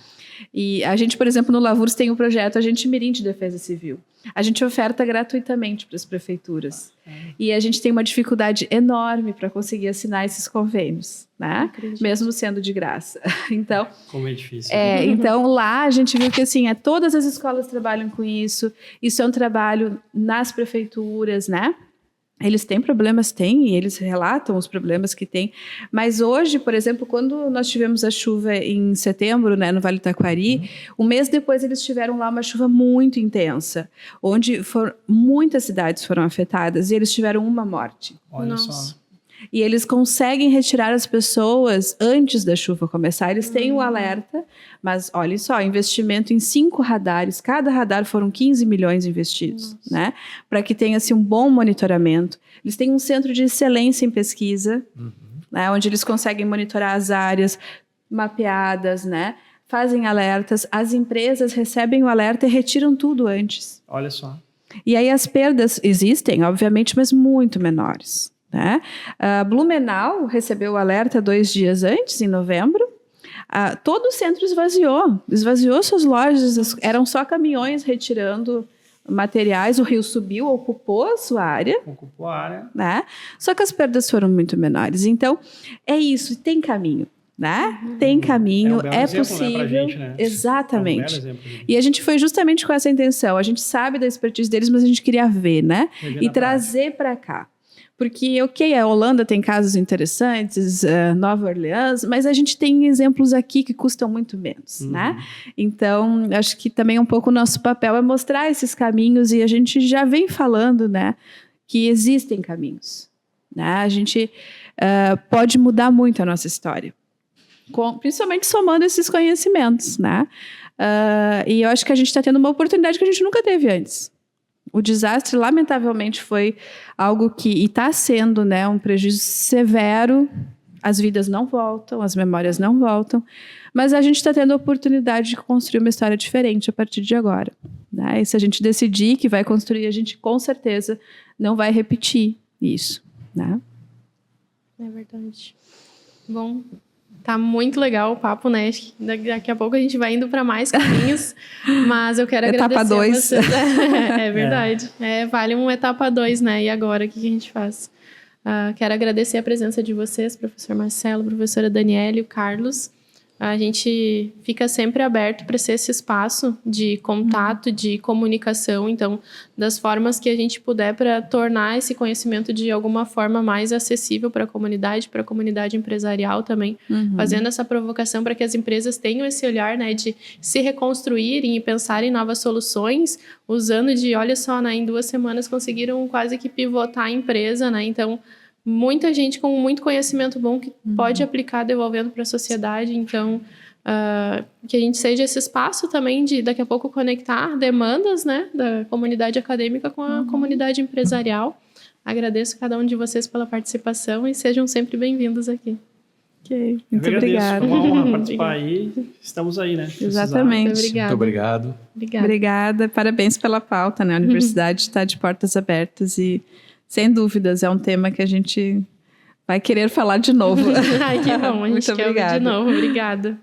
E a gente, por exemplo, no Lavurs tem o projeto Agente Mirim de Defesa Civil. A gente oferta gratuitamente para as prefeituras. E a gente tem uma dificuldade enorme para conseguir assinar esses convênios, né? Mesmo sendo de graça. Então, como é difícil. Então, lá a gente viu que assim, todas as escolas trabalham com isso. Isso é um trabalho nas prefeituras, né? Eles têm problemas, e eles relatam os problemas que têm. Mas hoje, por exemplo, quando nós tivemos a chuva em setembro, né, no Vale do Taquari, um mês depois eles tiveram lá uma chuva muito intensa, onde muitas cidades foram afetadas e eles tiveram uma morte. Olha só. E eles conseguem retirar as pessoas antes da chuva começar. Eles têm o alerta, mas olha só, investimento em 5 radares. Cada radar foram 15 milhões investidos, né? Para que tenha assim, um bom monitoramento. Eles têm um centro de excelência em pesquisa, né? Onde eles conseguem monitorar as áreas mapeadas, né? Fazem alertas. As empresas recebem o alerta e retiram tudo antes. Olha só. E aí as perdas existem, obviamente, mas muito menores. Né? Blumenau recebeu o alerta 2 dias antes, em novembro. Todo o centro esvaziou suas lojas, eram só caminhões retirando materiais, o rio subiu, ocupou a sua área. Né? Só que as perdas foram muito menores. Então, é isso, tem caminho. Né? Tem caminho, é possível. Né, pra gente, né? Exatamente. E a gente foi justamente com essa intenção. A gente sabe da expertise deles, mas a gente queria ver, né? E trazer para cá. Porque, a Holanda tem casos interessantes, Nova Orleans, mas a gente tem exemplos aqui que custam muito menos, né? Então, acho que também um pouco o nosso papel é mostrar esses caminhos e a gente já vem falando, né, que existem caminhos, né? A gente pode mudar muito a nossa história, principalmente somando esses conhecimentos, né? E eu acho que a gente está tendo uma oportunidade que a gente nunca teve antes. O desastre, lamentavelmente, foi algo que está sendo, né, um prejuízo severo. As vidas não voltam, as memórias não voltam, mas a gente está tendo a oportunidade de construir uma história diferente a partir de agora. Né? E se a gente decidir que vai construir, a gente com certeza não vai repetir isso. Né? É verdade. Bom, tá muito legal o papo, né? Acho que daqui a pouco a gente vai indo para mais caminhos, mas eu quero agradecer etapa 2. vocês. É verdade. Vale uma etapa 2, né? E agora, o que a gente faz? Quero agradecer a presença de vocês, professor Marcelo, professora Daniele e o Carlos. A gente fica sempre aberto para ser esse espaço de contato, de comunicação. Então, das formas que a gente puder para tornar esse conhecimento de alguma forma mais acessível para a comunidade empresarial também. Fazendo essa provocação para que as empresas tenham esse olhar, né, de se reconstruírem e pensar em novas soluções, usando olha só, né, em 2 semanas conseguiram quase que pivotar a empresa, né? Então, muita gente com muito conhecimento bom que pode aplicar devolvendo para a sociedade. Então, que a gente seja esse espaço também de, daqui a pouco, conectar demandas, né, da comunidade acadêmica com a comunidade empresarial. Agradeço cada um de vocês pela participação e sejam sempre bem-vindos aqui. Ok, muito obrigada. obrigada. Foi uma honra participar aí. Estamos aí, né? Exatamente. Obrigada. Muito obrigado. Obrigada. Parabéns pela pauta, né? A universidade está de portas abertas e, sem dúvidas, é um tema que a gente vai querer falar de novo. Ai, que bom. A gente Muito quer ouvir obrigada. de novo. Obrigada.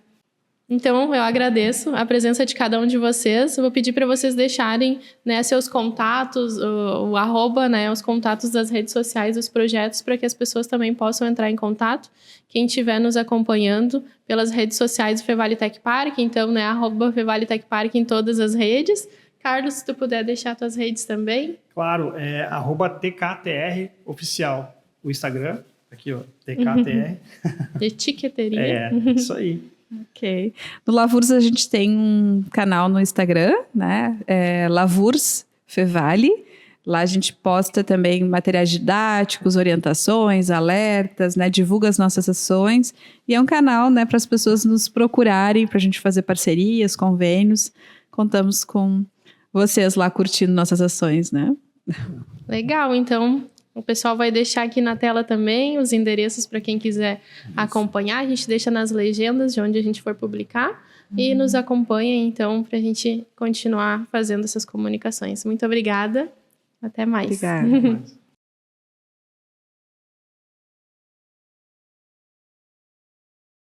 Então, eu agradeço a presença de cada um de vocês. Eu vou pedir para vocês deixarem, né, seus contatos, o arroba, né, os contatos das redes sociais dos projetos, para que as pessoas também possam entrar em contato. Quem estiver nos acompanhando pelas redes sociais do Fevalitec Park, então, né, arroba Fevalitec Park em todas as redes. Carlos, se tu puder deixar tuas redes também. Claro, é arroba TKTR Oficial, o Instagram. Aqui, ó, TKTR. Etiqueteria. É, isso aí. Ok. No Lavurs a gente tem um canal no Instagram, né? Lavurs Fevali. Lá a gente posta também materiais didáticos, orientações, alertas, né? Divulga as nossas ações. E é um canal, né, para as pessoas nos procurarem, para a gente fazer parcerias, convênios. Contamos com vocês lá curtindo nossas ações, né? Legal, então o pessoal vai deixar aqui na tela também os endereços para quem quiser acompanhar. A gente deixa nas legendas de onde a gente for publicar e nos acompanha, então, para a gente continuar fazendo essas comunicações. Muito obrigada. Até mais. Obrigada.